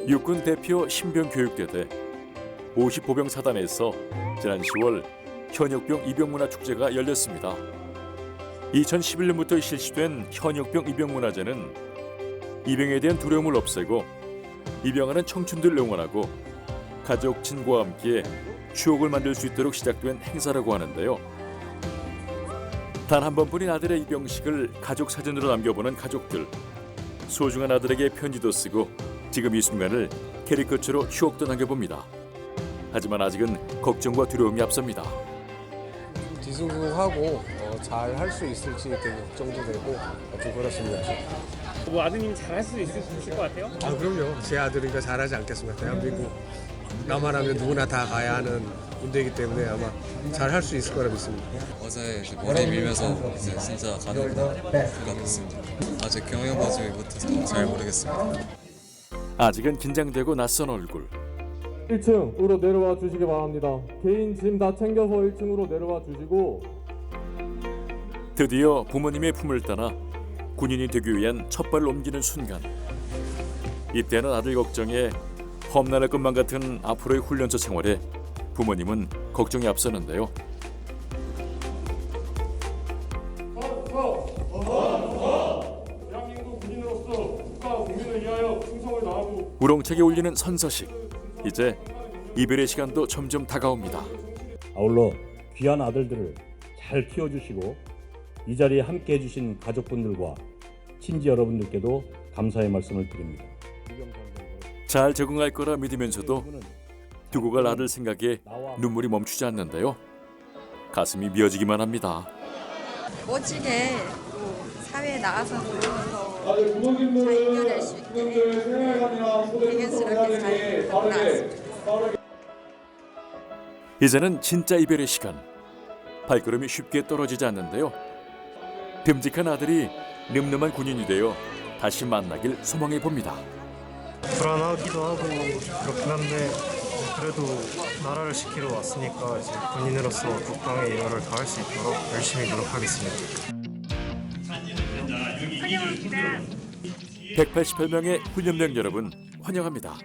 육군 대표 신병교육대대 50보병 사단에서 지난 10월 현역병 입영문화축제가 열렸습니다. 2011년부터 실시된 현역병 입영문화제는 입영에 대한 두려움을 없애고 입영하는 청춘들을 응원하고 가족, 친구와 함께 추억을 만들 수 있도록 시작된 행사라고 하는데요. 단 한 번뿐인 아들의 입영식을 가족 사진으로 남겨보는 가족들. 소중한 아들에게 편지도 쓰고 지금 이 순간을 캐리커처로 추억도 남겨봅니다. 하지만 아직은 걱정과 두려움이 앞섭니다. 뒤숭숭하고 잘 할 수 있을지 되게 걱정도 되고 좀 그렇습니다. 뭐 아드님이 잘할 수 있으실 것 같아요? 아 그럼요. 제 아들이니까 잘하지 않겠습니까? 대한민국 나만 하면 누구나 다 가야 하는 군대이기 때문에 아마 잘 할 수 있을 거라 믿습니다. 어제 이제 머리 밀면서 이제 진짜 가는구나 생각했습니다. 아직 경험해보지 못해서 잘 모르겠습니다. 아직은 긴장되고 낯선 얼굴. 1층으로 내려와 주시기 바랍니다. 개인 짐 다 챙겨서 1층으로 내려와 주시고 드디어 부모님의 품을 떠나 군인이 되기 위한 첫 발을 옮기는 순간. 이때는 아들 걱정에 험난할 것만 같은 앞으로의 훈련소 생활에 부모님은 걱정이 앞서는데요. 대한민국 군인으로서 국가 국민을 위하여 충성을 다하고 우렁차게 울리는 선서식. 이제 이별의 시간도 점점 다가옵니다. 아울러 귀한 아들들을 잘 키워주시고 이 자리에 함께 해주신 가족분들과 친지 여러분들께도 감사의 말씀을 드립니다. 잘 적응할 거라 믿으면서도 두고 갈 아들 생각에 눈물이 멈추지 않는데요. 가슴이 미어지기만 합니다. 멋지게 또 사회에 나가서 잘 이겨낼 수 있게 대견스럽게 잘 하고 나왔습니다. 이제는 진짜 이별의 시간. 발걸음이 쉽게 떨어지지 않는데요. 듬직한 아들이 늠름한 군인이 되어 다시 만나길 소망해 봅니다. 불안하기도 하고 그렇긴 한데 그래도 나라를 지키러 왔으니까 이제 군인으로서 국방의 일화를 다할 수 있도록 열심히 노력하겠습니다. 188명의 훈련병 여러분 환영합니다.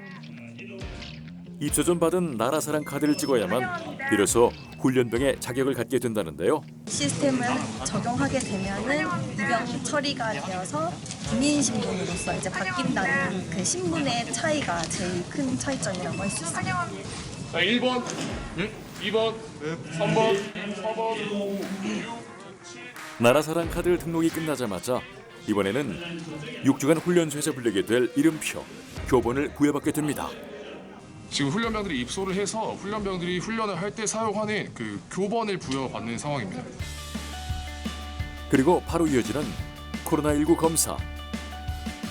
입소전 받은 나라사랑 카드를 찍어야만 비로소 훈련병의 자격을 갖게 된다는데요. 시스템을 적용하게 되면은 입영 처리가 되어서 군인 신분으로서 이제 바뀐다는 그 신분의 차이가 제일 큰 차이점이라고 할 수 있습니다. 자 1번, 2번, 3번, 4번. 나라사랑 카드 등록이 끝나자마자 이번에는 6주간 훈련소에서 불리게 될 이름표, 교본을 부여받게 됩니다. 지금 훈련병들이 입소를 해서 훈련병들이 훈련을 할 때 사용하는 그 교본을 부여받는 상황입니다. 그리고 바로 이어지는 코로나19 검사.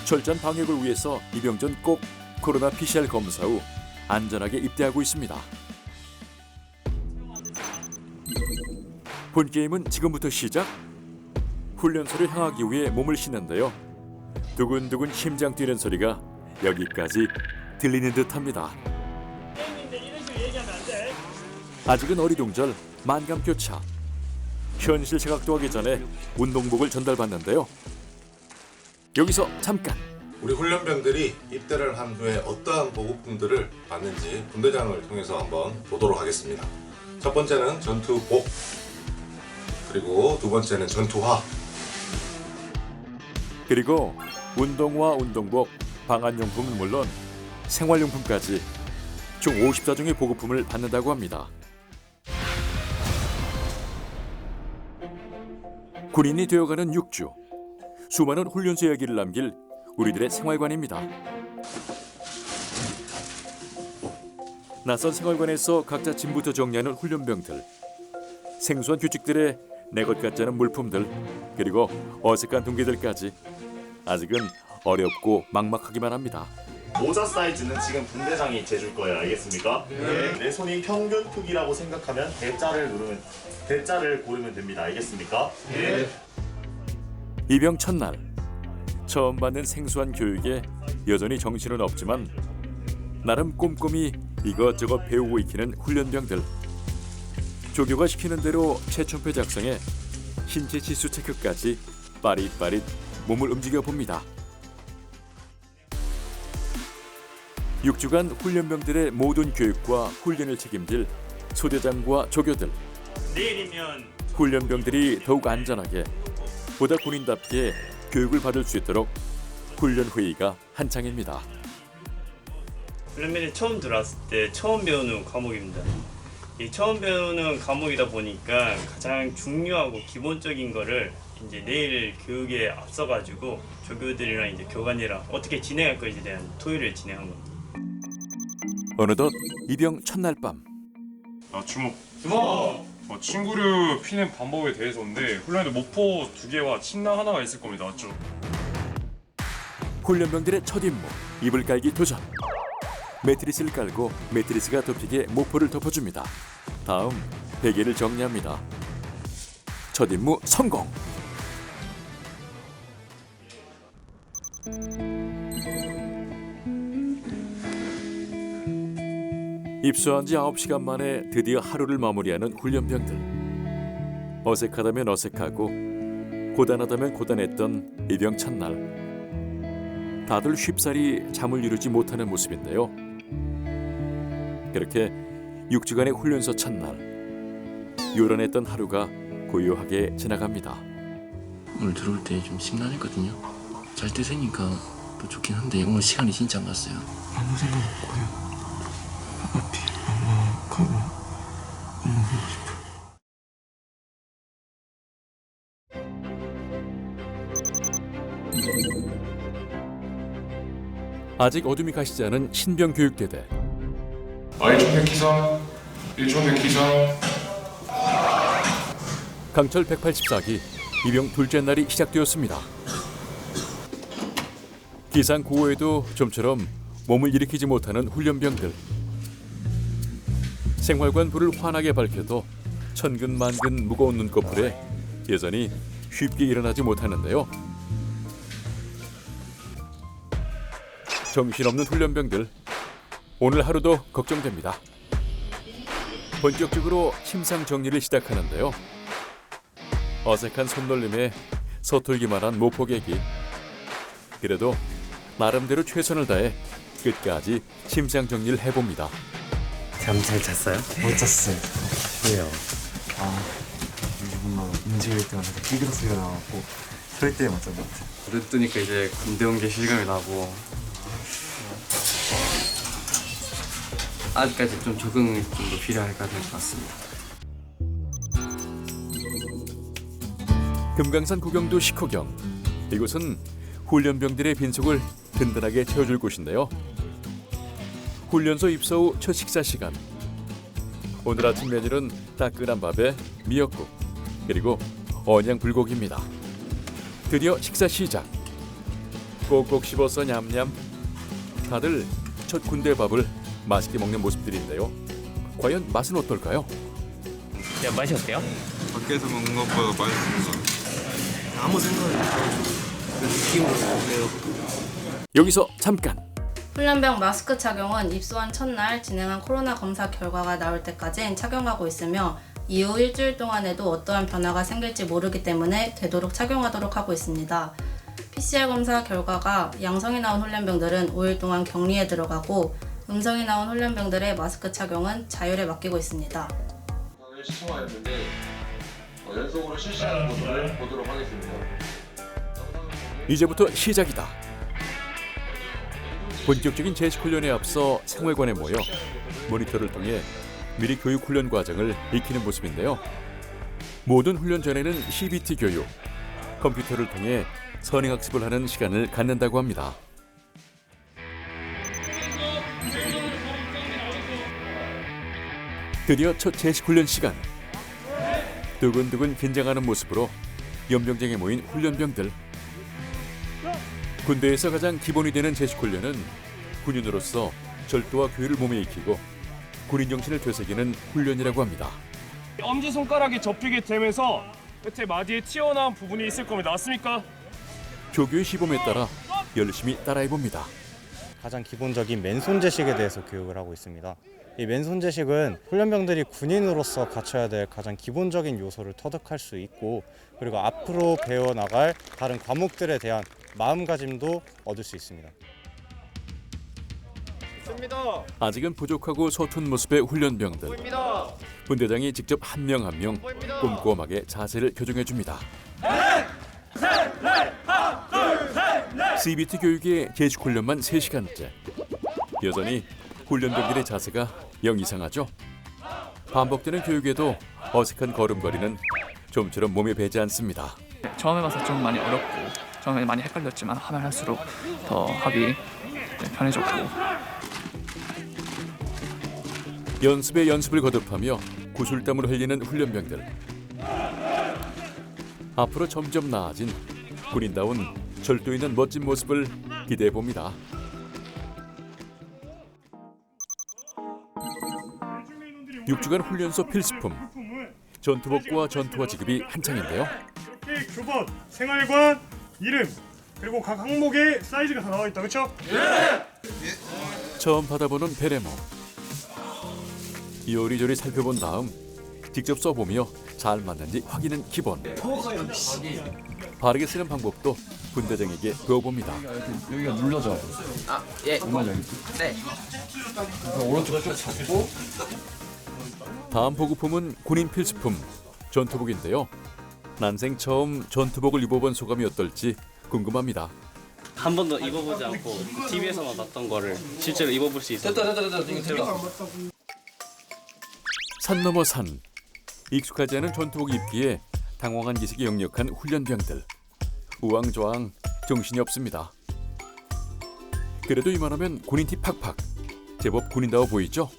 철저한 방역을 위해서 입영 전 꼭 코로나 PCR 검사 후 안전하게 입대하고 있습니다. 본 게임은 지금부터 시작. 훈련소를 향하기 위해 몸을 싣는데요. 두근두근 심장 뛰는 소리가 여기까지 들리는 듯합니다. 아직은 어리둥절 만감교차. 현실 체각도 하기 전에 운동복을 전달받는데요. 여기서 잠깐. 우리 훈련병들이 입대를 한 후에 어떠한 보급품들을 받는지 분대장을 통해서 한번 보도록 하겠습니다. 첫 번째는 전투복, 그리고 두 번째는 전투화, 그리고 운동화, 운동복, 방한용품은 물론 생활용품까지 총 54종의 보급품을 받는다고 합니다. 군인이 되어가는 6주. 수많은 훈련소 이야기를 남길 우리들의 생활관입니다. 낯선 생활관에서 각자 짐부터 정리하는 훈련병들. 생소한 규칙들에 내 것 같지 않은 물품들, 그리고 어색한 동기들까지 아직은 어렵고 막막하기만 합니다. 모자 사이즈는 지금 분대장이 재줄 거예요. 알겠습니까? 네. 내 손이 평균 크기라고 생각하면 대자를 고르면 됩니다. 알겠습니까? 네. 입영 첫날 처음 받는 생소한 교육에 여전히 정신은 없지만 나름 꼼꼼히 이것저것 배우고 익히는 훈련병들. 조교가 시키는 대로 체천표 작성에 신체 지수 체크까지 빠릿빠릿 몸을 움직여 봅니다. 6주간 훈련병들의 모든 교육과 훈련을 책임질 소대장과 조교들. 내일이면 훈련병들이 더욱 안전하게 보다 군인답게 교육을 받을 수 있도록 훈련 회의가 한창입니다. 훈련병이 처음 들어왔을 때 처음 배우는 과목입니다. 이 처음 배우는 과목이다 보니까 가장 중요하고 기본적인 거를 이제 내일 교육에 앞서가지고 조교들이랑 이제 교관이랑 어떻게 진행할 것에 대한 토의를 진행한 겁니다. 어느덧 입영 첫날 밤. 주목. 친구를 피는 방법에 대해서인데 훈련에 모포 2개와 침낭 하나가 있을 겁니다. 맞죠? 훈련병들의 첫 임무, 이불 깔기 도전. 매트리스를 깔고 매트리스가 덮이게 모포를 덮어줍니다. 다음 베개를 정리합니다. 첫 임무 성공! 입소한 지 9시간 만에 드디어 하루를 마무리하는 훈련병들. 어색하다면 어색하고 고단하다면 고단했던 입영 첫날. 다들 쉽사리 잠을 이루지 못하는 모습인데요. 그렇게 6주간의 훈련소 첫날. 요란했던 하루가 고요하게 지나갑니다. 오늘 들어올 때 좀 심란했거든요. 잘 때 새니까 또 좋긴 한데 오늘 시간이 진짜 안 갔어요. 아무 생각 없고요. 앞이 막막하고 엄마 보고 싶어요. 아직 어둠이 가시지 않은 신병 교육대대. I1대 기상, 1초대 기상. 강철 184기 입영 둘째 날이 시작되었습니다. 기상 구호에도 좀처럼 몸을 일으키지 못하는 훈련병들. 생활관 불을 환하게 밝혀도 천근만근 무거운 눈꺼풀에 여전히 쉽게 일어나지 못하는데요. 정신없는 훈련병들, 오늘 하루도 걱정됩니다. 본격적으로 침상 정리를 시작하는데요. 어색한 손놀림에 서툴기만 한 모포객이 그래도 나름대로 최선을 다해 끝까지 침상 정리를 해봅니다. 잠 잘 잤어요? 못 잤어요. 왜요? 뭔가 움직일 때마다 삐그덕 소리가 나고 설 때 맞던 것 같아요. 눈 뜨니까 이제 군대 온 게 실감이 나고 아직까지 좀 적응이 좀 더 필요할 것 같습니다. 금강산 구경도 식후경. 이곳은 훈련병들의 빈속을 든든하게 채워줄 곳인데요. 훈련소 입소 후 첫 식사 시간. 오늘 아침 메뉴는 따끈한 밥에 미역국 그리고 언양 불고기입니다. 드디어 식사 시작. 꼭꼭 씹어서 냠냠. 다들 첫 군대 밥을 맛있게 먹는 모습들인데요. 과연 맛은 어떨까요? 야, 맛이 어때요? 밖에서 먹는 것보다 맛있습니다. 아무 생각이 없어요. 느낌으로 오네요. 여기서 잠깐. 훈련병 마스크 착용은 입소한 첫날 진행한 코로나 검사 결과가 나올 때까지는 착용하고 있으며 이후 일주일 동안에도 어떠한 변화가 생길지 모르기 때문에 되도록 착용하도록 하고 있습니다. PCR 검사 결과가 양성이 나온 훈련병들은 5일 동안 격리에 들어가고 음성이 나온 훈련병들의 마스크 착용은 자율에 맡기고 있습니다. 영상을 시청하였는데 연속으로 실시하는 모습을 보도록 하겠습니다. 이제부터 시작이다. 본격적인 제식 훈련에 앞서 생활관에 모여 모니터를 통해 미리 교육 훈련 과정을 익히는 모습인데요. 모든 훈련 전에는 CBT 교육, 컴퓨터를 통해 선행학습을 하는 시간을 갖는다고 합니다. 드디어 첫 제식 훈련 시간. 두근두근 긴장하는 모습으로 연병장에 모인 훈련병들. 군대에서 가장 기본이 되는 제식 훈련은 군인으로서 절도와 규율을 몸에 익히고 군인 정신을 되새기는 훈련이라고 합니다. 엄지손가락이 접히게 되면서 끝에 마디에 튀어나온 부분이 있을 겁니다. 맞습니까? 조교의 시범에 따라 열심히 따라해봅니다. 가장 기본적인 맨손 제식에 대해서 교육을 하고 있습니다. 이 맨손 제식은 훈련병들이 군인으로서 갖춰야 될 가장 기본적인 요소를 터득할 수 있고 그리고 앞으로 배워나갈 다른 과목들에 대한 마음가짐도 얻을 수 있습니다. 아직은 부족하고 서툰 모습의 훈련병들. 분대장이 직접 한 명 한 명 꼼꼼하게 자세를 교정해 줍니다. CBT 교육의 제식 훈련만 3시간째. 여전히 훈련병들의 자세가 영 이상하죠. 반복되는 교육에도 어색한 걸음걸이는 좀처럼 몸에 배지 않습니다. 처음에 봐서 좀 많이 어렵고 처음에 많이 헷갈렸지만 하면 할수록 더 하기 편해졌고 연습에 연습을 거듭하며 구슬땀으로 흘리는 훈련병들. 앞으로 점점 나아진 군인다운 절도 있는 멋진 모습을 기대해 봅니다. (6주간) 훈련소 필수품 전투복과 전투화 지급이 한창인데요. 이렇게 교번, 생활관, 이름 그리고 각 항목의 사이즈가 다 나와 있다, 그렇죠? 처음 받아보는 베레모. 요리조리 살펴본 다음 직접 써보며 잘 맞는지 확인은 기본. 바르게 쓰는 방법도 분대장에게 배워봅니다. 여기가 눌러져. 아, 예. 네. 오른쪽 쭉 잡고. 다음 보급품은 군인 필수품 전투복인데요. 난생 처음 전투복을 입어본 소감이 어떨지 궁금합니다. 한 번도 입어보지 않고 TV에서만 봤던 거를 실제로 입어볼 수 있어서 됐다. 이거 들어. 산 넘어 산. 익숙하지 않은 전투복 입기에 당황한 기색이 역력한 훈련병들. 우왕좌왕 정신이 없습니다. 그래도 이만하면 군인 티 팍팍. 제법 군인다워 보이죠?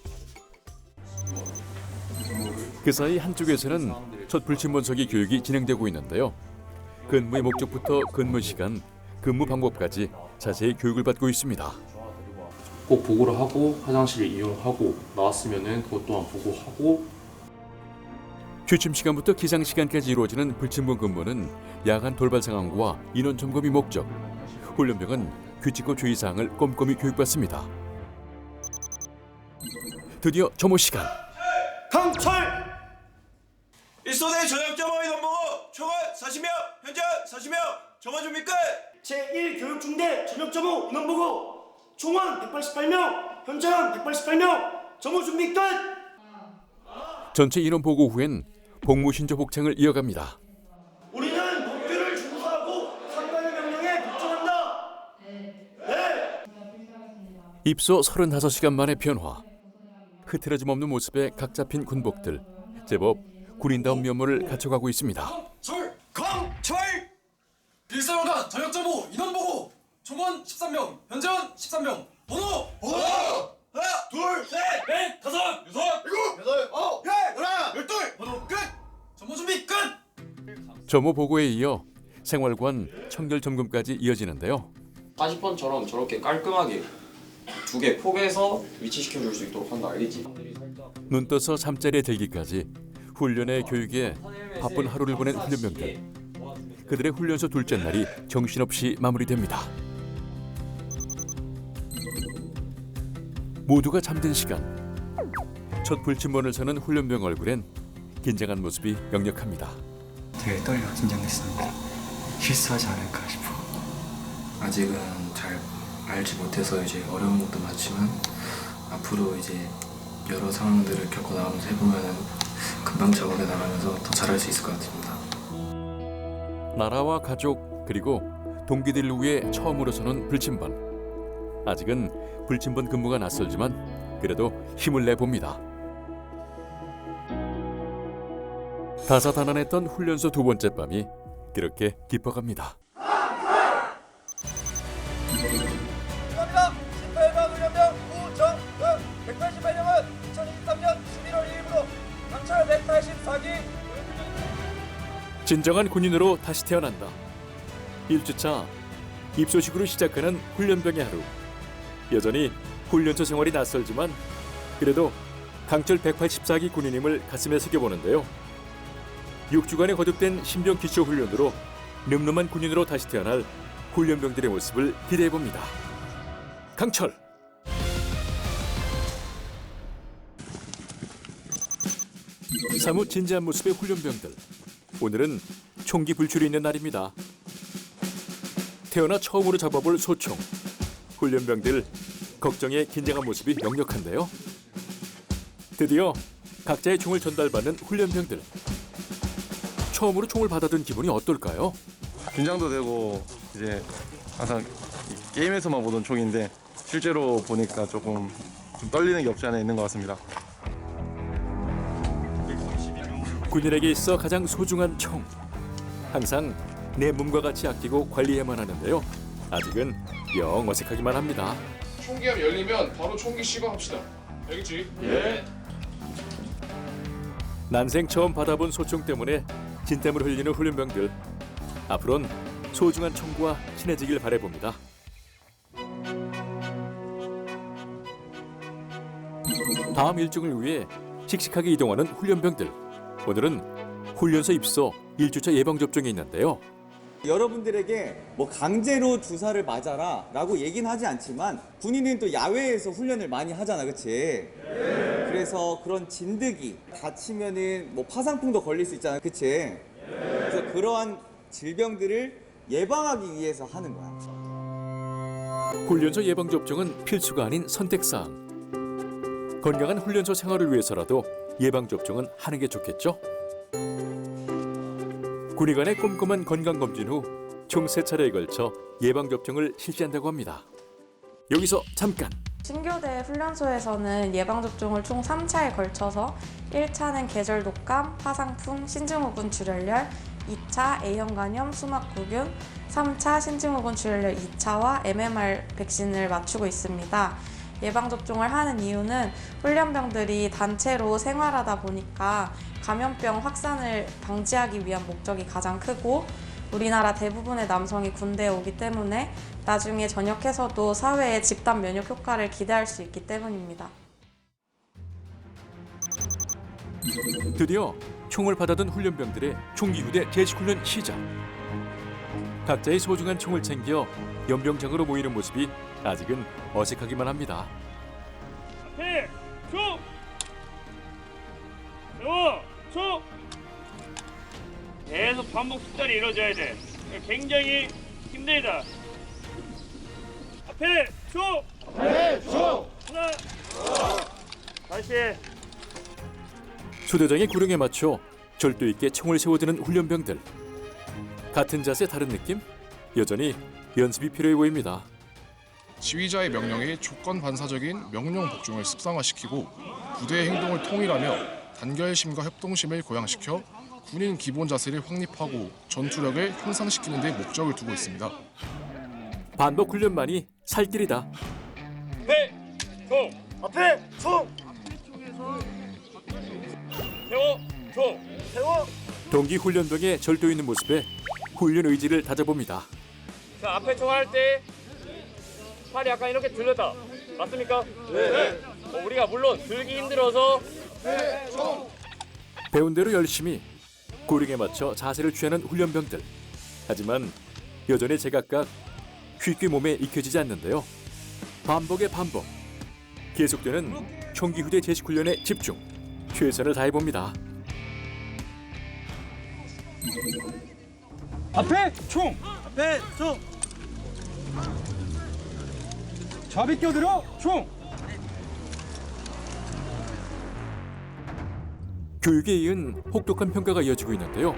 그 사이 한쪽에서는 첫 불침 분석이 교육이 진행되고 있는데요. 근무의 목적부터 근무 시간, 근무 방법까지 자세히 교육을 받고 있습니다. 꼭 보고를 하고 화장실 이용하고 나왔으면은 그것 또한 보고하고. 취침 시간부터 기상 시간까지 이루어지는 불침분 근무는 야간 돌발 상황과 인원 점검이 목적. 훈련병은 규칙과 주의사항을 꼼꼼히 교육받습니다. 드디어 점호 시간. 강철! 1소대 전역 점호 인원보고 초과 40명, 현장 40명, 점호 준비 끝! 제1교육중대 전역 점호 인원보고 총원 188명, 현장 188명, 점호 준비 끝! 전체 인원 보고 후엔 복무 신조 복창을 이어갑니다. 우리는 법규를 준수하고 상관의 명령에 복종한다. 네. 입소 35시간 만의 변화. 흐트러짐 없는 모습에 각 잡힌 군복들. 제법 군인다운 면모를 갖춰가고 있습니다. 강철! 1사령관 전역점호 인원보고 총원 13명, 현재원 13명, 번호! 하나, 둘, 셋, 넷, 다섯, 여섯, 일곱, 여덟, 아홉, 열, 열둘, 번호 끝! 점호 준비 끝! 점호 보고에 이어 생활관 청결 점검까지 이어지는데요. 40번처럼 저렇게 깔끔하게 2개 포개서 위치시켜줄 수 있도록 한다, 알겠지? 눈 떠서 잠자리에 들기까지 훈련의 교육에 바쁜 하루를 보낸 훈련병들. 그들의 훈련소 둘째 날이 정신없이 마무리됩니다. 모두가 잠든 시간. 첫 불침번을 서는 훈련병 얼굴엔 긴장한 모습이 역력합니다. 되게 떨려 긴장했습니다. 실수하지 않을까 싶어. 아직은 잘 알지 못해서 이제 어려운 것도 많지만 앞으로 이제 여러 상황들을 겪어 나가면서 해보면은 금방 적응해 나가면서 더 잘할 수 있을 것 같습니다. 나라와 가족 그리고 동기들을 위해 처음으로 서는 불침번. 아직은 불침번 근무가 낯설지만 그래도 힘을 내봅니다. 다사다난했던 훈련소 두 번째 밤이 그렇게 깊어갑니다. 감사합니다. 18번 훈련병 우정은 188명은 2023년 11월 2일부로 강철 184기 진정한 군인으로 다시 태어난다. 1주차 입소식으로 시작하는 훈련병의 하루. 여전히 훈련소 생활이 낯설지만 그래도 강철 184기 군인임을 가슴에 새겨보는데요. 6주간의 거듭된 신병 기초 훈련으로 늠름한 군인으로 다시 태어날 훈련병들의 모습을 기대해봅니다. 강철! 사뭇 진지한 모습의 훈련병들. 오늘은 총기 불출이 있는 날입니다. 태어나 처음으로 잡아볼 소총. 훈련병들 걱정에 긴장한 모습이 역력한데요. 드디어 각자의 총을 전달받는 훈련병들. 처음으로 총을 받아든 기분이 어떨까요? 긴장도 되고 이제 항상 게임에서만 보던 총인데 실제로 보니까 조금 떨리는 게 없지 않아 있는 것 같습니다. 군인에게 있어 가장 소중한 총. 항상 내 몸과 같이 아끼고 관리해야만 하는데요. 아직은 영 어색하기만 합니다. 총기함 열리면 바로 총기 시공합시다. 알겠지? 예. 난생 처음 받아본 소총 때문에 진땀을 흘리는 훈련병들. 앞으로는 소중한 총과 친해지길 바라봅니다. 다음 일정을 위해 씩씩하게 이동하는 훈련병들. 오늘은 훈련소 입소 1주차 예방접종이 있는데요. 여러분들에게 뭐 강제로 주사를 맞아라 라고 얘기는 하지 않지만 군인은 또 야외에서 훈련을 많이 하잖아, 그치? 그래서 그런 진드기, 다치면은 뭐 파상풍도 걸릴 수 있잖아, 그치? 그래서 그러한 질병들을 예방하기 위해서 하는 거야. 훈련소 예방접종은 필수가 아닌 선택사항. 건강한 훈련소 생활을 위해서라도 예방접종은 하는 게 좋겠죠? 군의관의 꼼꼼한 건강검진 후 총 3차례에 걸쳐 예방접종을 실시한다고 합니다. 여기서 잠깐! 신교대 훈련소에서는 예방접종을 총 3차에 걸쳐서 1차는 계절 독감, 파상풍, 신증후군 출혈열, 2차 A형 간염, 수막구균, 3차 신증후군 출혈열 2차와 MMR 백신을 맞추고 있습니다. 예방접종을 하는 이유는 훈련병들이 단체로 생활하다 보니까 감염병 확산을 방지하기 위한 목적이 가장 크고 우리나라 대부분의 남성이 군대에 오기 때문에 나중에 전역해서도 사회의 집단 면역 효과를 기대할 수 있기 때문입니다. 드디어 총을 받아든 훈련병들의 총기 휴대 제식훈련 시작. 각자의 소중한 총을 챙겨 연병장으로 모이는 모습이 아직은 어색하기만 합니다. 앞에 총! 세워! 총! 계속 반복 숙달이 이루어져야 돼. 굉장히 힘들다. 앞에 총! 앞에 총! 하나! 다시. 소대장의 구령에 맞춰 절도 있게 총을 세워드는 훈련병들. 같은 자세 다른 느낌? 여전히 연습이 필요해 보입니다. 지휘자의 명령에 조건 반사적인 명령 복종을 습성화시키고 부대의 행동을 통일하며 단결심과 협동심을 고양시켜 군인 기본 자세를 확립하고 전투력을 향상시키는 데 목적을 두고 있습니다. 반복 훈련만이 살 길이다. 앞에 총! 앞에 총! 세워! 총! 세워! 동기 훈련병의 절도 있는 모습에 훈련 의지를 다져봅니다. 자, 앞에 총 할 때 팔이 약간 이렇게 들렸다. 맞습니까? 네. 우리가 물론 들기 힘들어서 배운 대로 열심히 고령에 맞춰 자세를 취하는 훈련병들. 하지만 여전히 제각각 쉽게 몸에 익혀지지 않는데요. 반복의 반복. 계속되는 총기 휴대 제식 훈련에 집중. 최선을 다해봅니다. 앞에 총! 앞에 총! 좌비 껴들어 총! 교육에 이은 혹독한 평가가 이어지고 있는데요.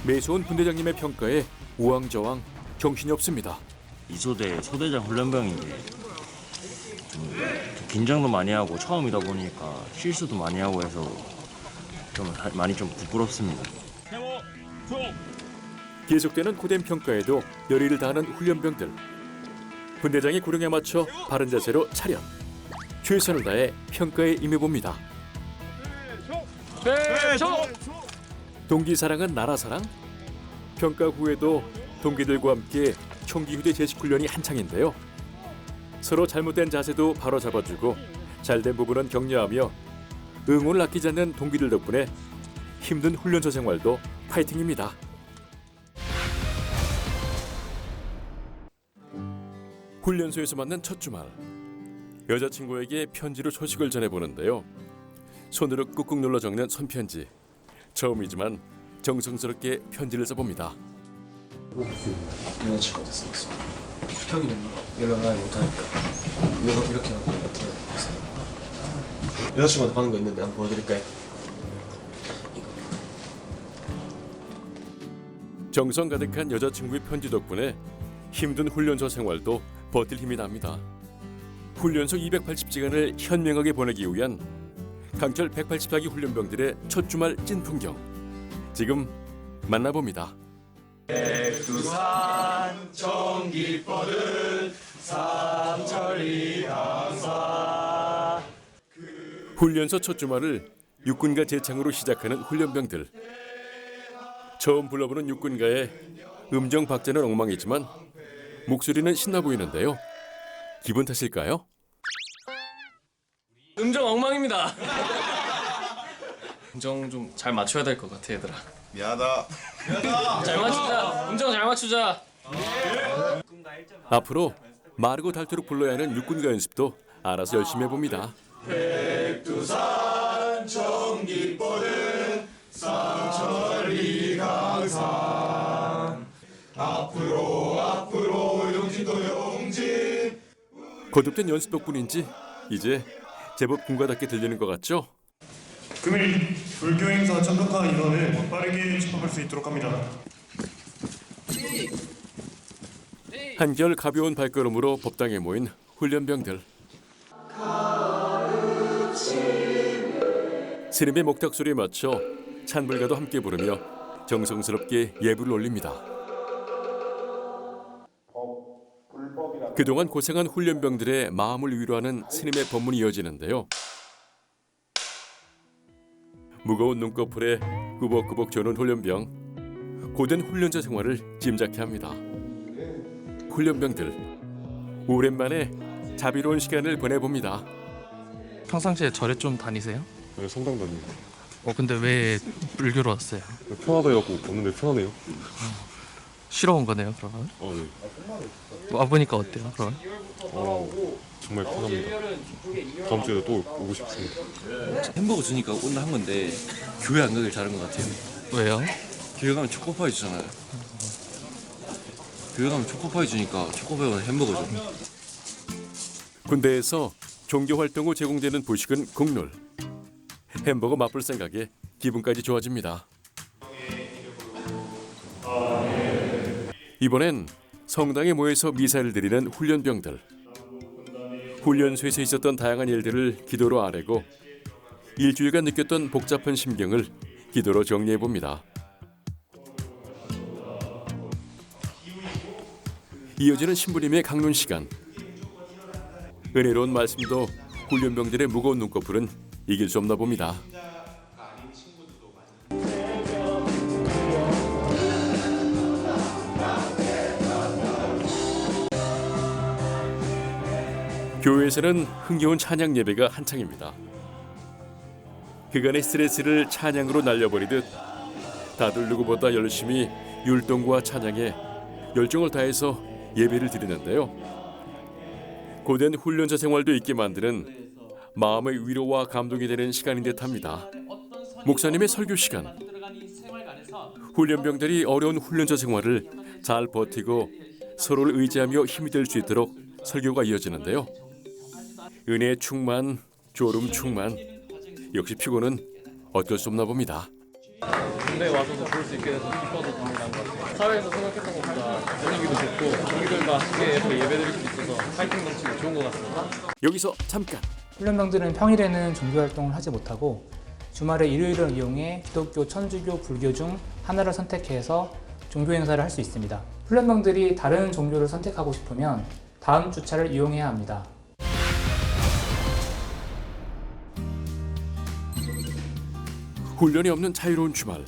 매수원 분대장님의 평가에 우왕좌왕 정신이 없습니다. 이소대 소대장 훈련병인데 긴장도 많이 하고 처음이다 보니까 실수도 많이 하고 해서 좀 많이 좀 부끄럽습니다. 세워! 총! 계속되는 고된 평가에도 열의를 다하는 훈련병들. 분대장의 구령에 맞춰 바른 자세로 차렷. 최선을 다해 평가에 임해봅니다. 동기 사랑은 나라 사랑. 평가 후에도 동기들과 함께 총기 휴대 제식 훈련이 한창인데요. 서로 잘못된 자세도 바로 잡아주고 잘된 부분은 격려하며 응원을 아끼지 않는 동기들 덕분에 힘든 훈련소 생활도 파이팅입니다. 훈련소에서 만난 첫 주말. 여자친구에게 편지로 소식을 전해보는데요. 손으로 꾹꾹 눌러 적는 손편지. 처음이지만 정성스럽게 편지를 써봅니다. 여자친구한테 써봤어. 형이는 연락을 못하니까 이렇게 하고 어떻게 하세요? 여자친구한테 받은 거 있는데 한번 보여드릴까요? 정성 가득한 여자친구의 편지 덕분에 힘든 훈련소 생활도 버틸 힘이 납니다. 훈련소 280시간을 현명하게 보내기 위한 강철 184기 훈련병들의 첫 주말 찐 풍경 지금 만나봅니다. 백두산 정기 뻗은 삼천리 항사. 훈련소 첫 주말을 육군가 재창으로 시작하는 훈련병들. 처음 불러보는 육군가의 음정 박자는 엉망이지만 목소리는 신나 보이는데요. 기분 탓일까요? 음정 엉망입니다. 음정 좀 잘 맞춰야 될 것 같아 얘들아. 미안하다. 잘 맞추자. 음정 잘 맞추자. 앞으로 마르고 닳도록 불러야 하는 육군가 연습도 알아서 열심히 해봅니다. 백두산 정기 뻗은 삼천리 강산. 앞으로 용진도 용진. 거듭된 연습 덕분인지 이제 제법 군가답게 들리는 것 같죠? 금일 불교 행사 참석한 인원을 빠르게 집합할 수 있도록 합니다. 한결 가벼운 발걸음으로 법당에 모인 훈련병들. 스님의 목탁 소리에 맞춰 찬불가도 함께 부르며 정성스럽게 예불을 올립니다. 그동안 고생한 훈련병들의 마음을 위로하는 스님의 법문이 이어지는데요. 무거운 눈꺼풀에 꾸벅꾸벅 저는 훈련병. 고된 훈련자 생활을 짐작케 합니다. 훈련병들, 오랜만에 자비로운 시간을 보내봅니다. 평상시에 절에 좀 다니세요? 네, 성당 다닙니다. 근데 왜 불교로 왔어요? 편하다 해갖고 왔는데 편하네요. 쉬러 온 거네요, 그러면? 네. 와보니까 어때요, 그럼? 정말 편합니다. 다음 주에도 또 오고 싶습니다. 햄버거 주니까 온다 한 건데 교회 안 가길 잘한 것 같아요. 왜요? 교회 가면 초코파이 주잖아요. 교회 가면 초코파이 주니까 초코파이보다 햄버거죠. 군대에서 종교 활동 후 제공되는 부식은 국룰. 햄버거 맛볼 생각에 기분까지 좋아집니다. 이번엔 성당에 모여서 미사를 드리는 훈련병들. 훈련소에서 있었던 다양한 일들을 기도로 아뢰고 일주일간 느꼈던 복잡한 심경을 기도로 정리해봅니다. 이어지는 신부님의 강론 시간. 은혜로운 말씀도 훈련병들의 무거운 눈꺼풀은 이길 수 없나 봅니다. 교회에서는 흥겨운 찬양 예배가 한창입니다. 그간의 스트레스를 찬양으로 날려버리듯 다들 누구보다 열심히 율동과 찬양에 열정을 다해서 예배를 드리는데요. 고된 훈련자 생활도 있게 만드는 마음의 위로와 감동이 되는 시간인 듯합니다. 목사님의 설교 시간. 훈련병들이 어려운 훈련자 생활을 잘 버티고 서로를 의지하며 힘이 될 수 있도록 설교가 이어지는데요. 은혜 충만, 졸음 충만. 역시 피고는 어쩔 수 없나 봅니다. 군대에 와서도 볼 수 있게 돼서 기뻐서 당연한 것 같아요. 사회에서 생각했던 것보다 분위기도 좋고 동기들과 함께 예배드릴 수 있어서 파이팅 넘치고 좋은 것 같습니다. 여기서 잠깐. 훈련병들은 평일에는 종교활동을 하지 못하고 주말에 일요일을 이용해 기독교, 천주교, 불교 중 하나를 선택해서 종교 행사를 할 수 있습니다. 훈련병들이 다른 종교를 선택하고 싶으면 다음 주차를 이용해야 합니다. 훈련이 없는 자유로운 주말.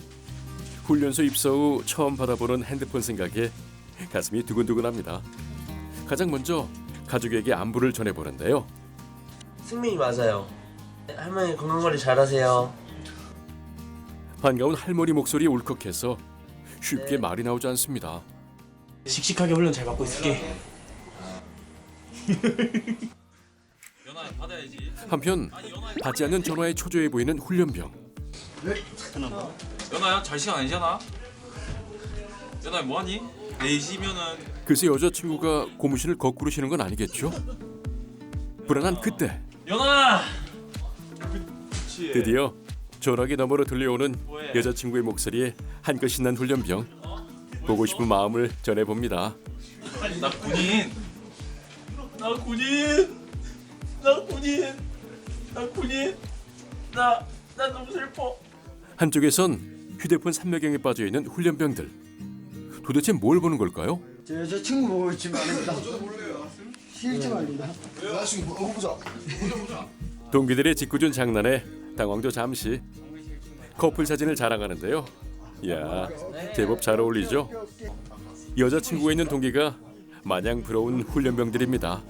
훈련소 입소 후 처음 받아보는 핸드폰 생각에 가슴이 두근두근합니다. 가장 먼저 가족에게 안부를 전해보는데요. 승민이 맞아요. 할머니 건강관리 잘하세요. 반가운 할머니 목소리에 울컥해서 쉽게 말이 나오지 않습니다. 씩씩하게 훈련 잘 받고 있을게. 한편 받지 않는 전화에 초조해 보이는 훈련병. 연아야 잘 시간 아니잖아. 연아 뭐하니? 내시면은 글쎄 여자친구가 고무신을 거꾸로 신은 건 아니겠죠? 불안한 그때 연아. 드디어 전화기 너머로 들려오는 여자친구의 목소리에 한껏 신난 훈련병. 보고 싶은 마음을 전해봅니다. 나 군인. 나 군인. 나 군인. 나 군인. 나 너무 슬퍼. 한쪽에선 휴대폰 삼매경에 빠져있는 훈련병들. 도대체 뭘 보는 걸까요? 제 여자친구 보고 있지 말입니다. 싫지 말입니다. 여자친구 보자. 동기들의 짓궂은 장난에 당황도 잠시. 커플 사진을 자랑하는데요. 이야, 제법 잘 어울리죠? 여자친구가 있는 동기가 마냥 부러운 훈련병들입니다.